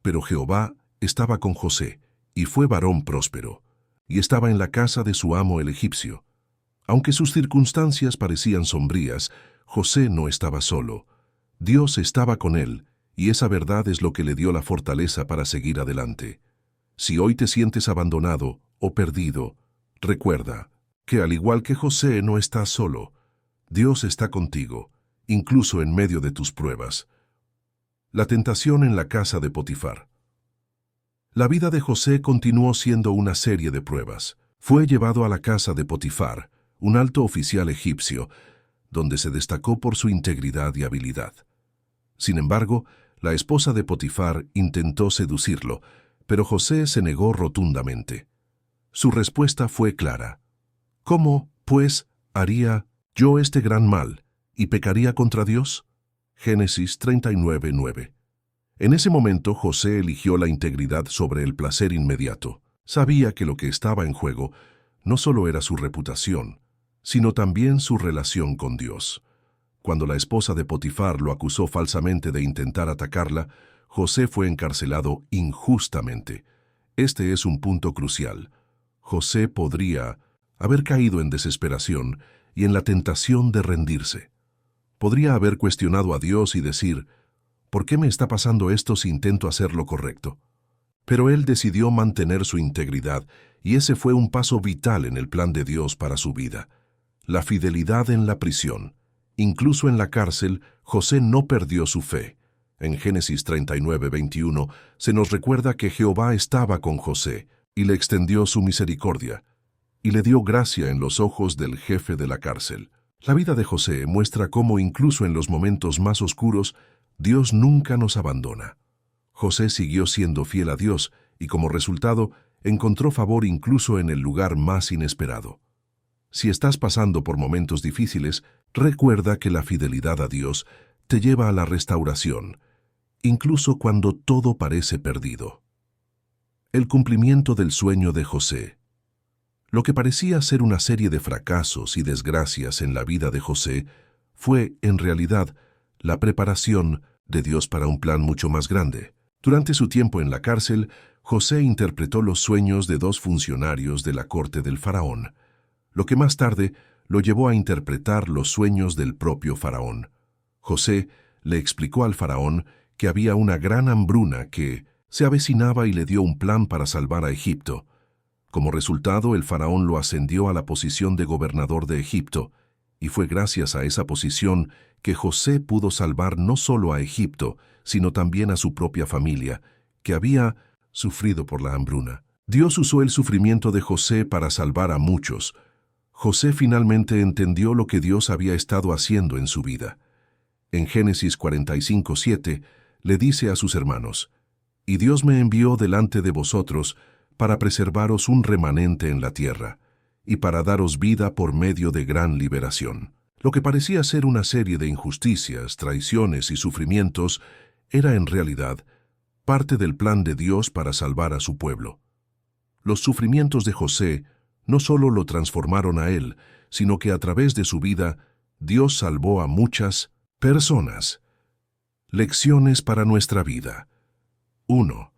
S1: «Pero Jehová estaba con José, y fue varón próspero, y estaba en la casa de su amo el egipcio». Aunque sus circunstancias parecían sombrías, José no estaba solo. Dios estaba con él, y esa verdad es lo que le dio la fortaleza para seguir adelante. Si hoy te sientes abandonado o perdido, recuerda que al igual que José no estás solo. Dios está contigo, incluso en medio de tus pruebas. La tentación en la casa de Potifar. La vida de José continuó siendo una serie de pruebas. Fue llevado a la casa de Potifar, un alto oficial egipcio, donde se destacó por su integridad y habilidad. Sin embargo, la esposa de Potifar intentó seducirlo, pero José se negó rotundamente. Su respuesta fue clara. ¿Cómo, pues, haría yo este gran mal y pecaría contra Dios? Génesis 39:9. En ese momento José eligió la integridad sobre el placer inmediato. Sabía que lo que estaba en juego no solo era su reputación, sino también su relación con Dios. Cuando la esposa de Potifar lo acusó falsamente de intentar atacarla, José fue encarcelado injustamente. Este es un punto crucial. José podría haber caído en desesperación y en la tentación de rendirse. Podría haber cuestionado a Dios y decir, ¿por qué me está pasando esto si intento hacer lo correcto? Pero él decidió mantener su integridad, y ese fue un paso vital en el plan de Dios para su vida. La fidelidad en la prisión. Incluso en la cárcel, José no perdió su fe. En Génesis 39:21 se nos recuerda que Jehová estaba con José, y le extendió su misericordia, y le dio gracia en los ojos del jefe de la cárcel. La vida de José muestra cómo incluso en los momentos más oscuros, Dios nunca nos abandona. José siguió siendo fiel a Dios y como resultado encontró favor incluso en el lugar más inesperado. Si estás pasando por momentos difíciles, recuerda que la fidelidad a Dios te lleva a la restauración, incluso cuando todo parece perdido. El cumplimiento del sueño de José. Lo que parecía ser una serie de fracasos y desgracias en la vida de José fue, en realidad, la preparación de Dios para un plan mucho más grande. Durante su tiempo en la cárcel, José interpretó los sueños de dos funcionarios de la corte del faraón, lo que más tarde lo llevó a interpretar los sueños del propio faraón. José le explicó al faraón que había una gran hambruna que se avecinaba y le dio un plan para salvar a Egipto. Como resultado, el faraón lo ascendió a la posición de gobernador de Egipto, y fue gracias a esa posición que José pudo salvar no solo a Egipto, sino también a su propia familia, que había sufrido por la hambruna. Dios usó el sufrimiento de José para salvar a muchos. José finalmente entendió lo que Dios había estado haciendo en su vida. En Génesis 45:7 le dice a sus hermanos, «Y Dios me envió delante de vosotros para preservaros un remanente en la tierra, y para daros vida por medio de gran liberación». Lo que parecía ser una serie de injusticias, traiciones y sufrimientos era en realidad parte del plan de Dios para salvar a su pueblo. Los sufrimientos de José no solo lo transformaron a él, sino que a través de su vida Dios salvó a muchas personas. Lecciones para nuestra vida. 1.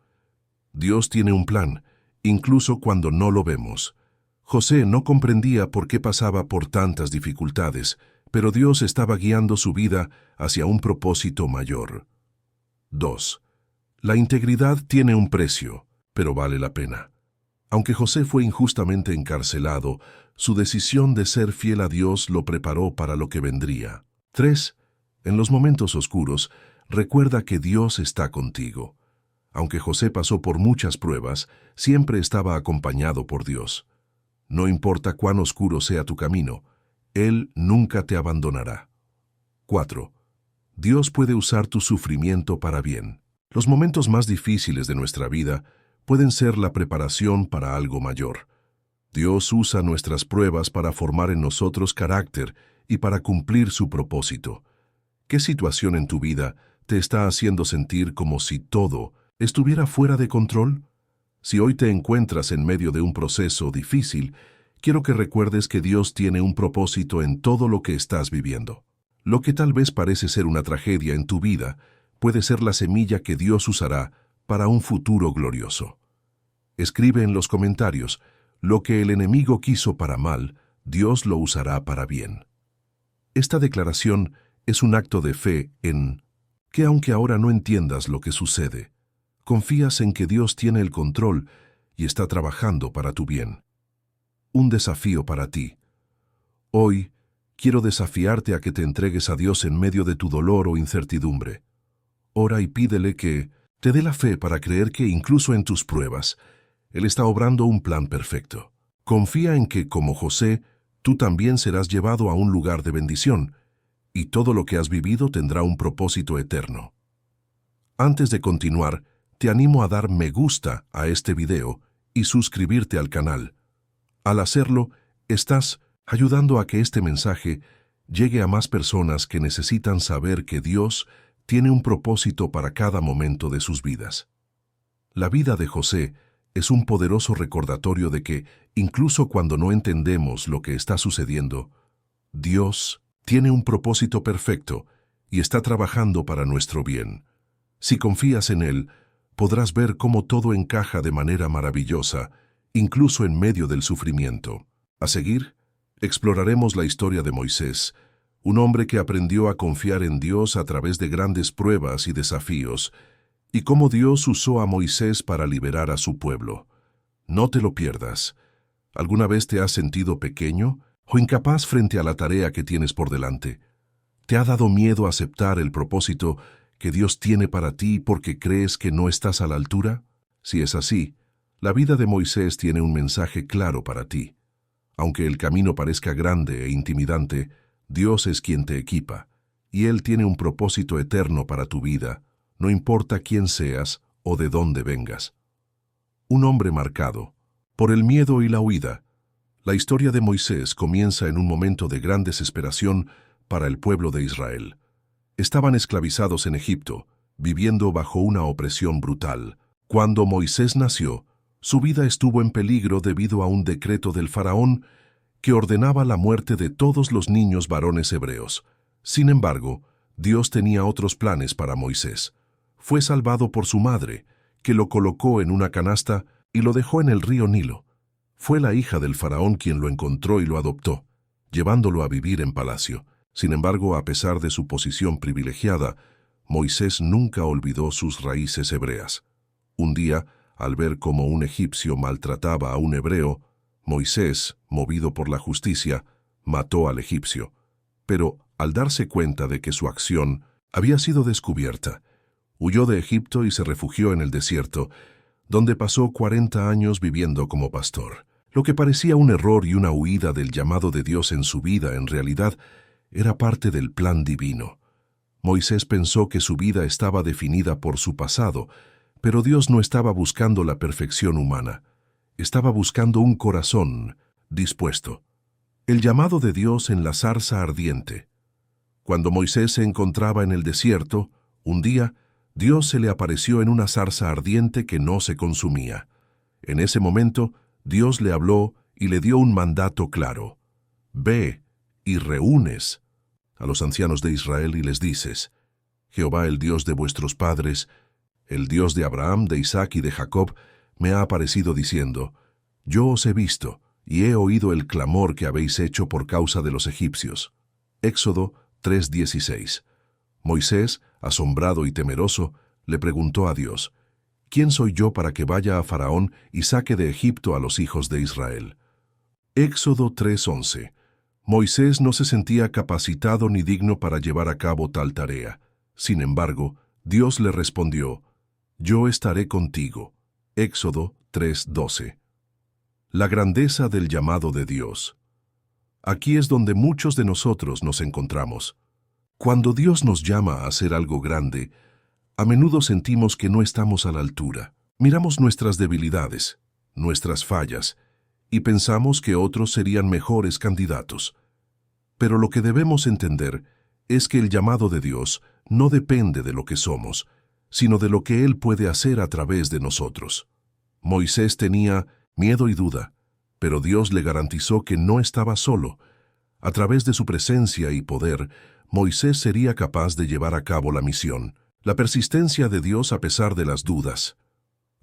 S1: Dios tiene un plan, incluso cuando no lo vemos. José no comprendía por qué pasaba por tantas dificultades, pero Dios estaba guiando su vida hacia un propósito mayor. 2. La integridad tiene un precio, pero vale la pena. Aunque José fue injustamente encarcelado, su decisión de ser fiel a Dios lo preparó para lo que vendría. 3. En los momentos oscuros, recuerda que Dios está contigo. Aunque José pasó por muchas pruebas, siempre estaba acompañado por Dios. No importa cuán oscuro sea tu camino, Él nunca te abandonará. 4. Dios puede usar tu sufrimiento para bien. Los momentos más difíciles de nuestra vida pueden ser la preparación para algo mayor. Dios usa nuestras pruebas para formar en nosotros carácter y para cumplir su propósito. ¿Qué situación en tu vida te está haciendo sentir como si todo estuviera fuera de control? Si hoy te encuentras en medio de un proceso difícil, quiero que recuerdes que Dios tiene un propósito en todo lo que estás viviendo. Lo que tal vez parece ser una tragedia en tu vida puede ser la semilla que Dios usará para un futuro glorioso. Escribe en los comentarios, lo que el enemigo quiso para mal, Dios lo usará para bien. Esta declaración es un acto de fe en que aunque ahora no entiendas lo que sucede, confías en que Dios tiene el control y está trabajando para tu bien. Un desafío para ti. Hoy, quiero desafiarte a que te entregues a Dios en medio de tu dolor o incertidumbre. Ora y pídele que te dé la fe para creer que incluso en tus pruebas, Él está obrando un plan perfecto. Confía en que, como José, tú también serás llevado a un lugar de bendición, y todo lo que has vivido tendrá un propósito eterno. Antes de continuar, te animo a dar me gusta a este video y suscribirte al canal. Al hacerlo, estás ayudando a que este mensaje llegue a más personas que necesitan saber que Dios tiene un propósito para cada momento de sus vidas. La vida de José es un poderoso recordatorio de que, incluso cuando no entendemos lo que está sucediendo, Dios tiene un propósito perfecto y está trabajando para nuestro bien. Si confías en Él, podrás ver cómo todo encaja de manera maravillosa, incluso en medio del sufrimiento. A seguir, exploraremos la historia de Moisés, un hombre que aprendió a confiar en Dios a través de grandes pruebas y desafíos, y cómo Dios usó a Moisés para liberar a su pueblo. No te lo pierdas. ¿Alguna vez te has sentido pequeño o incapaz frente a la tarea que tienes por delante? ¿Te ha dado miedo aceptar el propósito que Dios tiene para ti porque crees que no estás a la altura? Si es así, la vida de Moisés tiene un mensaje claro para ti. Aunque el camino parezca grande e intimidante, Dios es quien te equipa, y Él tiene un propósito eterno para tu vida, no importa quién seas o de dónde vengas. Un hombre marcado por el miedo y la huida. La historia de Moisés comienza en un momento de gran desesperación para el pueblo de Israel. Estaban esclavizados en Egipto, viviendo bajo una opresión brutal. Cuando Moisés nació, su vida estuvo en peligro debido a un decreto del faraón que ordenaba la muerte de todos los niños varones hebreos. Sin embargo, Dios tenía otros planes para Moisés. Fue salvado por su madre, que lo colocó en una canasta y lo dejó en el río Nilo. Fue la hija del faraón quien lo encontró y lo adoptó, llevándolo a vivir en palacio. Sin embargo, a pesar de su posición privilegiada, Moisés nunca olvidó sus raíces hebreas. Un día, al ver cómo un egipcio maltrataba a un hebreo, Moisés, movido por la justicia, mató al egipcio. Pero, al darse cuenta de que su acción había sido descubierta, huyó de Egipto y se refugió en el desierto, donde pasó 40 años viviendo como pastor. Lo que parecía un error y una huida del llamado de Dios en su vida, en realidad, era parte del plan divino. Moisés pensó que su vida estaba definida por su pasado, pero Dios no estaba buscando la perfección humana. Estaba buscando un corazón dispuesto. El llamado de Dios en la zarza ardiente. Cuando Moisés se encontraba en el desierto, un día, Dios se le apareció en una zarza ardiente que no se consumía. En ese momento, Dios le habló y le dio un mandato claro. Ve y reúnes a los ancianos de Israel y les dices: Jehová, el Dios de vuestros padres, el Dios de Abraham, de Isaac y de Jacob, me ha aparecido diciendo: Yo os he visto y he oído el clamor que habéis hecho por causa de los egipcios. Éxodo 3:16. Moisés, asombrado y temeroso, le preguntó a Dios: ¿Quién soy yo para que vaya a Faraón y saque de Egipto a los hijos de Israel? Éxodo 3:11. Moisés no se sentía capacitado ni digno para llevar a cabo tal tarea. Sin embargo, Dios le respondió: Yo estaré contigo. Éxodo 3:12. La grandeza del llamado de Dios. Aquí es donde muchos de nosotros nos encontramos. Cuando Dios nos llama a hacer algo grande, a menudo sentimos que no estamos a la altura. Miramos nuestras debilidades, nuestras fallas, y pensamos que otros serían mejores candidatos. Pero lo que debemos entender es que el llamado de Dios no depende de lo que somos, sino de lo que Él puede hacer a través de nosotros. Moisés tenía miedo y duda, pero Dios le garantizó que no estaba solo. A través de su presencia y poder, Moisés sería capaz de llevar a cabo la misión. La persistencia de Dios a pesar de las dudas.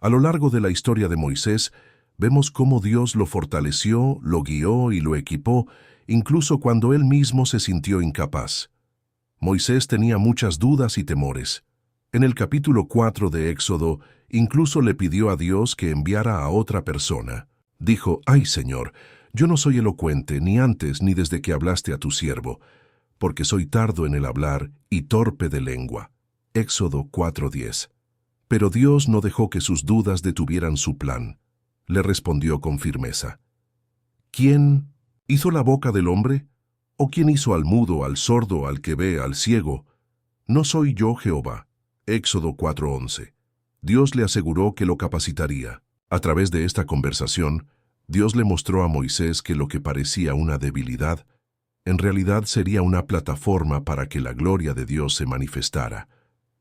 S1: A lo largo de la historia de Moisés, vemos cómo Dios lo fortaleció, lo guió y lo equipó, incluso cuando él mismo se sintió incapaz. Moisés tenía muchas dudas y temores. En el capítulo 4 de Éxodo, incluso le pidió a Dios que enviara a otra persona. Dijo: «Ay, Señor, yo no soy elocuente, ni antes ni desde que hablaste a tu siervo, porque soy tardo en el hablar y torpe de lengua». Éxodo 4:10. Pero Dios no dejó que sus dudas detuvieran su plan. Le respondió con firmeza: «¿Quién hizo la boca del hombre? ¿O quién hizo al mudo, al sordo, al que ve, al ciego? ¿No soy yo Jehová?» Éxodo 4:11. Dios le aseguró que lo capacitaría. A través de esta conversación, Dios le mostró a Moisés que lo que parecía una debilidad, en realidad sería una plataforma para que la gloria de Dios se manifestara.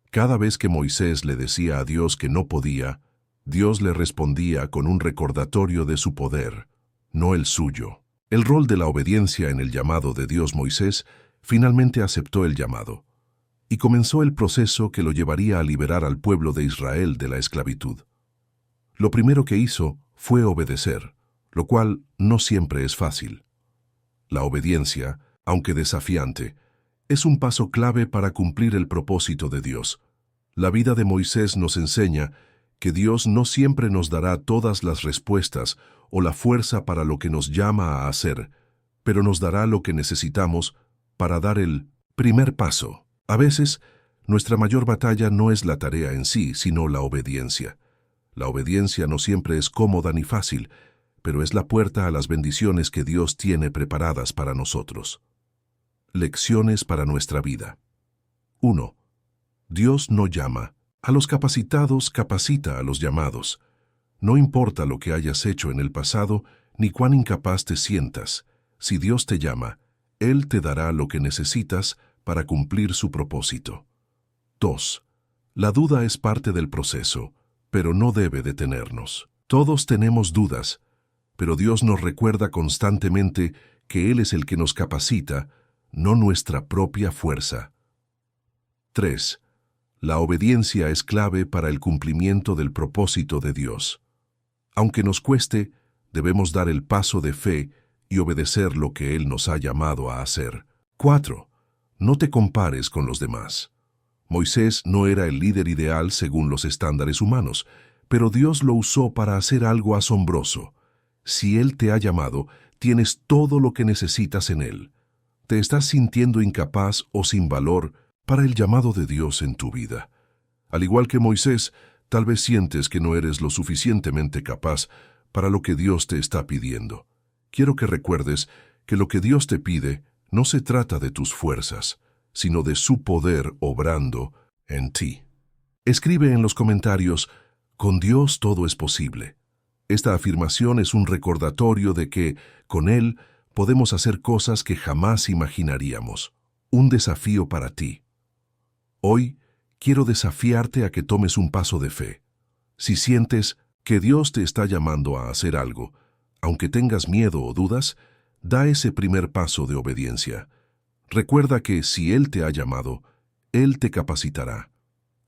S1: Cada vez que Moisés le decía a Dios que no podía, Dios le respondía con un recordatorio de su poder, no el suyo. El rol de la obediencia en el llamado de Dios. Moisés finalmente aceptó el llamado y comenzó el proceso que lo llevaría a liberar al pueblo de Israel de la esclavitud. Lo primero que hizo fue obedecer, lo cual no siempre es fácil. La obediencia, aunque desafiante, es un paso clave para cumplir el propósito de Dios. La vida de Moisés nos enseña que Dios no siempre nos dará todas las respuestas o la fuerza para lo que nos llama a hacer, pero nos dará lo que necesitamos para dar el primer paso. A veces, nuestra mayor batalla no es la tarea en sí, sino la obediencia. La obediencia no siempre es cómoda ni fácil, pero es la puerta a las bendiciones que Dios tiene preparadas para nosotros. Lecciones para nuestra vida. 1. Dios no llama. A los capacitados capacita a los llamados. No importa lo que hayas hecho en el pasado, ni cuán incapaz te sientas. Si Dios te llama, Él te dará lo que necesitas para cumplir su propósito. 2. La duda es parte del proceso, pero no debe detenernos. Todos tenemos dudas, pero Dios nos recuerda constantemente que Él es el que nos capacita, no nuestra propia fuerza. 3. La obediencia es clave para el cumplimiento del propósito de Dios. Aunque nos cueste, debemos dar el paso de fe y obedecer lo que Él nos ha llamado a hacer. 4. No te compares con los demás. Moisés no era el líder ideal según los estándares humanos, pero Dios lo usó para hacer algo asombroso. Si Él te ha llamado, tienes todo lo que necesitas en Él. ¿Te estás sintiendo incapaz o sin valor para el llamado de Dios en tu vida? Al igual que Moisés, tal vez sientes que no eres lo suficientemente capaz para lo que Dios te está pidiendo. Quiero que recuerdes que lo que Dios te pide no se trata de tus fuerzas, sino de su poder obrando en ti. Escribe en los comentarios: «Con Dios todo es posible». Esta afirmación es un recordatorio de que, con Él, podemos hacer cosas que jamás imaginaríamos. Un desafío para ti. Hoy, quiero desafiarte a que tomes un paso de fe. Si sientes que Dios te está llamando a hacer algo, aunque tengas miedo o dudas, da ese primer paso de obediencia. Recuerda que si Él te ha llamado, Él te capacitará.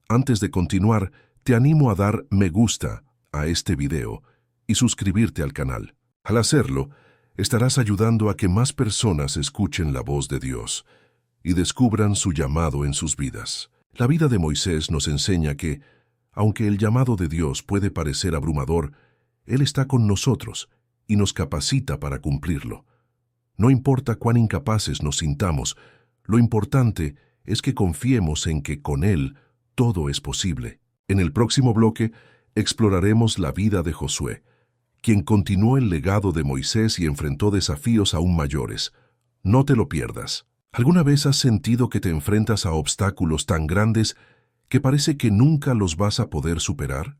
S1: Antes de continuar, te animo a dar me gusta a este video y suscribirte al canal. Al hacerlo, estarás ayudando a que más personas escuchen la voz de Dios y descubran su llamado en sus vidas. La vida de Moisés nos enseña que, aunque el llamado de Dios puede parecer abrumador, Él está con nosotros y nos capacita para cumplirlo. No importa cuán incapaces nos sintamos, lo importante es que confiemos en que con Él todo es posible. En el próximo bloque exploraremos la vida de Josué, quien continuó el legado de Moisés y enfrentó desafíos aún mayores. No te lo pierdas. ¿Alguna vez has sentido que te enfrentas a obstáculos tan grandes que parece que nunca los vas a poder superar?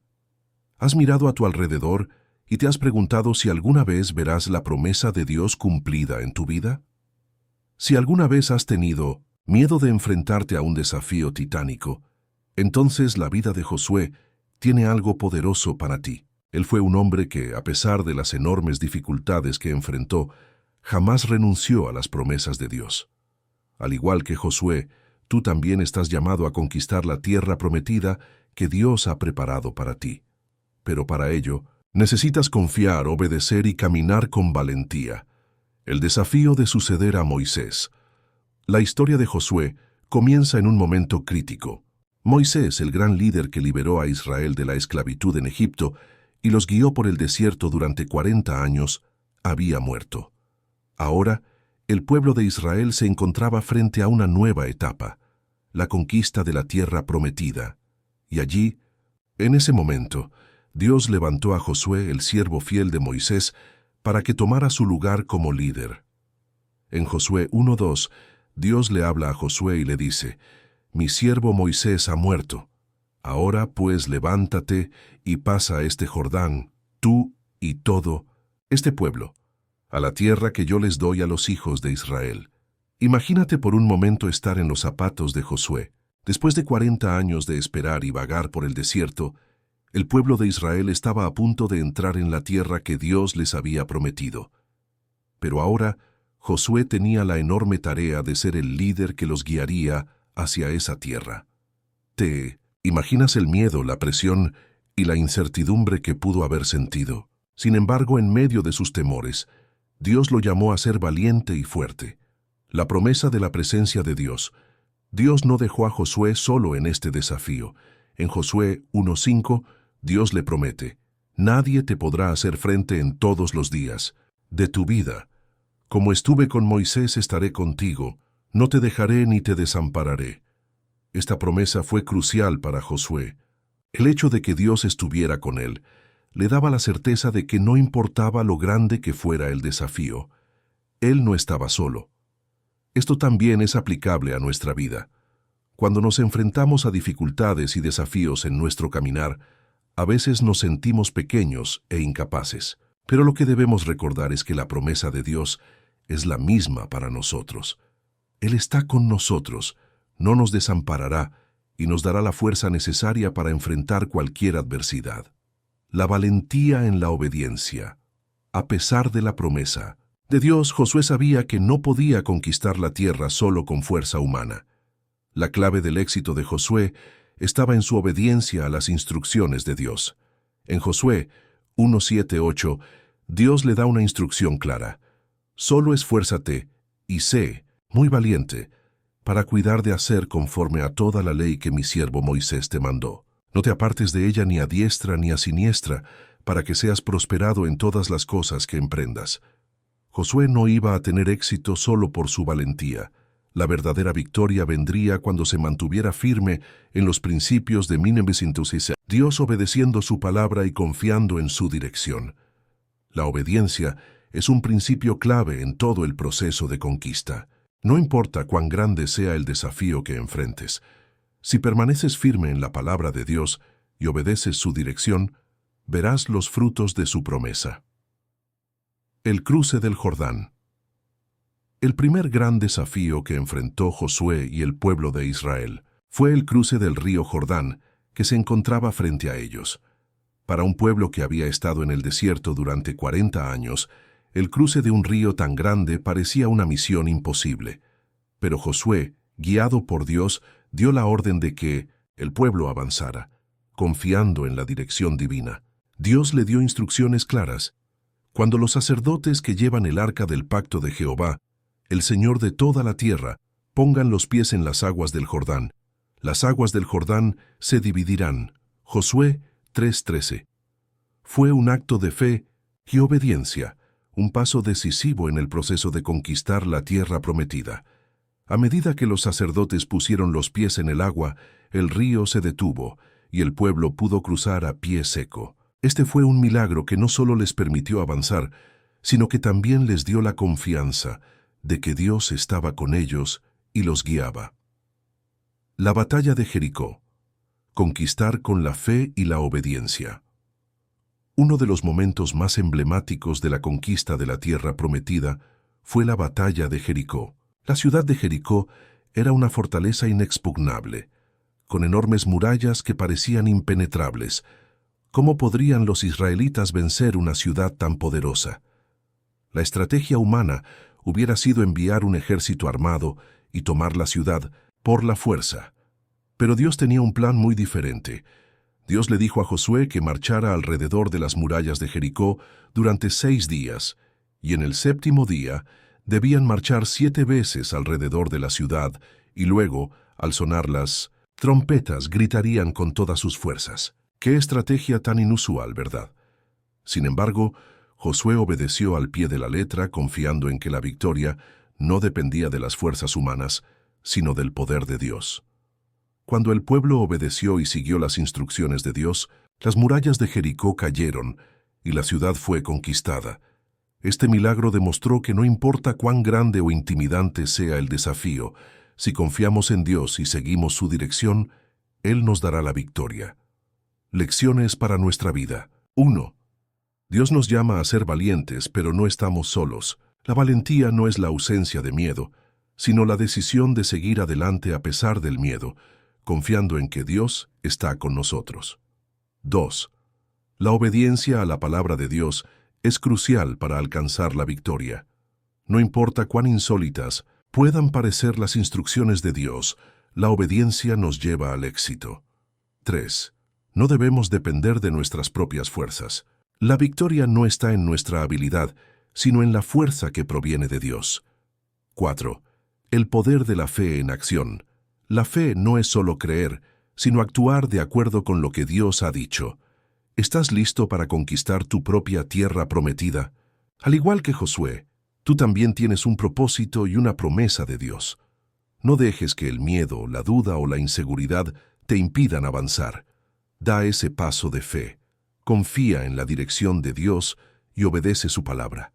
S1: ¿Has mirado a tu alrededor y te has preguntado si alguna vez verás la promesa de Dios cumplida en tu vida? Si alguna vez has tenido miedo de enfrentarte a un desafío titánico, entonces la vida de Josué tiene algo poderoso para ti. Él fue un hombre que, a pesar de las enormes dificultades que enfrentó, jamás renunció a las promesas de Dios. Al igual que Josué, tú también estás llamado a conquistar la tierra prometida que Dios ha preparado para ti. Pero para ello, Necesitas confiar, obedecer y caminar con valentía. El desafío de suceder a Moisés. La historia de Josué comienza en un momento crítico. Moisés, el gran líder que liberó a Israel de la esclavitud en Egipto y los guió por el desierto durante 40 años, había muerto. Ahora, el pueblo de Israel se encontraba frente a una nueva etapa, la conquista de la tierra prometida. Y allí, en ese momento, Dios levantó a Josué, el siervo fiel de Moisés, para que tomara su lugar como líder. En Josué 1:2, Dios le habla a Josué y le dice: «Mi siervo Moisés ha muerto. Ahora pues levántate y pasa este Jordán, tú y todo este pueblo, a la tierra que yo les doy a los hijos de Israel». Imagínate por un momento estar en los zapatos de Josué. Después de 40 años de esperar y vagar por el desierto, el pueblo de Israel estaba a punto de entrar en la tierra que Dios les había prometido. Pero ahora, Josué tenía la enorme tarea de ser el líder que los guiaría hacia esa tierra. ¿Te imaginas el miedo, la presión y la incertidumbre que pudo haber sentido? Sin embargo, en medio de sus temores, Dios lo llamó a ser valiente y fuerte. La promesa de la presencia de Dios. Dios no dejó a Josué solo en este desafío. En Josué 1:5, Dios le promete: «Nadie te podrá hacer frente en todos los días de tu vida. Como estuve con Moisés, estaré contigo. No te dejaré ni te desampararé». Esta promesa fue crucial para Josué. El hecho de que Dios estuviera con él le daba la certeza de que no importaba lo grande que fuera el desafío, él no estaba solo. Esto también es aplicable a nuestra vida. Cuando nos enfrentamos a dificultades y desafíos en nuestro caminar, a veces nos sentimos pequeños e incapaces. Pero lo que debemos recordar es que la promesa de Dios es la misma para nosotros. Él está con nosotros, no nos desamparará y nos dará la fuerza necesaria para enfrentar cualquier adversidad. La valentía en la obediencia. A pesar de la promesa de Dios, Josué sabía que no podía conquistar la tierra solo con fuerza humana. La clave del éxito de Josué estaba en su obediencia a las instrucciones de Dios. En Josué 1:7-8, Dios le da una instrucción clara: «Solo esfuérzate y sé muy valiente para cuidar de hacer conforme a toda la ley que mi siervo Moisés te mandó. No te apartes de ella ni a diestra ni a siniestra, para que seas prosperado en todas las cosas que emprendas». Josué no iba a tener éxito solo por su valentía. La verdadera victoria vendría cuando se mantuviera firme en los principios de Dios, obedeciendo su palabra y confiando en su dirección. La obediencia es un principio clave en todo el proceso de conquista. No importa cuán grande sea el desafío que enfrentes, si permaneces firme en la palabra de Dios y obedeces su dirección, verás los frutos de su promesa. El cruce del Jordán. El primer gran desafío que enfrentó Josué y el pueblo de Israel fue el cruce del río Jordán, que se encontraba frente a ellos. Para un pueblo que había estado en el desierto durante 40 años, el cruce de un río tan grande parecía una misión imposible. Pero Josué, guiado por Dios, dio la orden de que el pueblo avanzara, confiando en la dirección divina. Dios le dio instrucciones claras. Cuando los sacerdotes que llevan el arca del pacto de Jehová, el Señor de toda la tierra, pongan los pies en las aguas del Jordán, las aguas del Jordán se dividirán. Josué 3:13. Fue un acto de fe y obediencia, un paso decisivo en el proceso de conquistar la tierra prometida. A medida que los sacerdotes pusieron los pies en el agua, el río se detuvo y el pueblo pudo cruzar a pie seco. Este fue un milagro que no solo les permitió avanzar, sino que también les dio la confianza de que Dios estaba con ellos y los guiaba. La batalla de Jericó. Conquistar con la fe y la obediencia. Uno de los momentos más emblemáticos de la conquista de la tierra prometida fue la batalla de Jericó. La ciudad de Jericó era una fortaleza inexpugnable, con enormes murallas que parecían impenetrables. ¿Cómo podrían los israelitas vencer una ciudad tan poderosa? La estrategia humana hubiera sido enviar un ejército armado y tomar la ciudad por la fuerza. Pero Dios tenía un plan muy diferente. Dios le dijo a Josué que marchara alrededor de las murallas de Jericó durante 6 días, y en el 7º día debían marchar 7 veces alrededor de la ciudad, y luego, al sonar las trompetas, gritarían con todas sus fuerzas. ¡Qué estrategia tan inusual, ¿verdad? Sin embargo, Josué obedeció al pie de la letra, confiando en que la victoria no dependía de las fuerzas humanas, sino del poder de Dios. Cuando el pueblo obedeció y siguió las instrucciones de Dios, las murallas de Jericó cayeron y la ciudad fue conquistada. Este milagro demostró que no importa cuán grande o intimidante sea el desafío, si confiamos en Dios y seguimos su dirección, Él nos dará la victoria. Lecciones para nuestra vida. 1. Dios nos llama a ser valientes, pero no estamos solos. La valentía no es la ausencia de miedo, sino la decisión de seguir adelante a pesar del miedo, confiando en que Dios está con nosotros. 2. La obediencia a la palabra de Dios es crucial para alcanzar la victoria. No importa cuán insólitas puedan parecer las instrucciones de Dios, la obediencia nos lleva al éxito. 3. No debemos depender de nuestras propias fuerzas. La victoria no está en nuestra habilidad, sino en la fuerza que proviene de Dios. 4. El poder de la fe en acción. La fe no es solo creer, sino actuar de acuerdo con lo que Dios ha dicho. ¿Estás listo para conquistar tu propia tierra prometida? Al igual que Josué, tú también tienes un propósito y una promesa de Dios. No dejes que el miedo, la duda o la inseguridad te impidan avanzar. Da ese paso de fe. Confía en la dirección de Dios y obedece su palabra.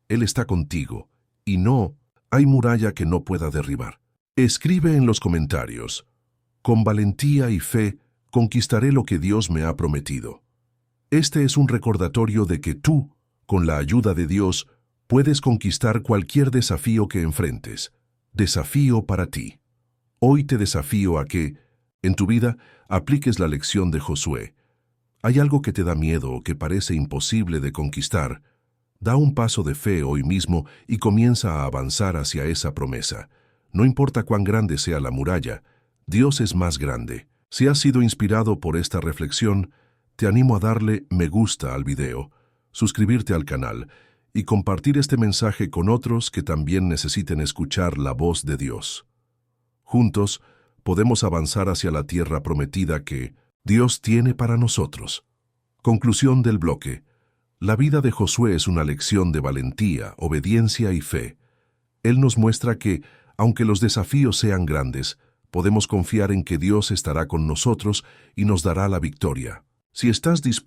S1: Él está contigo, y no hay muralla que no pueda derribar. Escribe en los comentarios: con valentía y fe conquistaré lo que Dios me ha prometido. Este es un recordatorio de que tú, con la ayuda de Dios, puedes conquistar cualquier desafío que enfrentes. Desafío para ti. Hoy te desafío a que, en tu vida, apliques la lección de Josué. ¿Hay algo que te da miedo o que parece imposible de conquistar? Da un paso de fe hoy mismo y comienza a avanzar hacia esa promesa. No importa cuán grande sea la muralla, Dios es más grande. Si has sido inspirado por esta reflexión, te animo a darle me gusta al video, suscribirte al canal y compartir este mensaje con otros que también necesiten escuchar la voz de Dios. Juntos, podemos avanzar hacia la tierra prometida que Dios tiene para nosotros. Conclusión del bloque. La vida de Josué es una lección de valentía, obediencia y fe. Él nos muestra que, aunque los desafíos sean grandes, podemos confiar en que Dios estará con nosotros y nos dará la victoria. Si estás dispuesto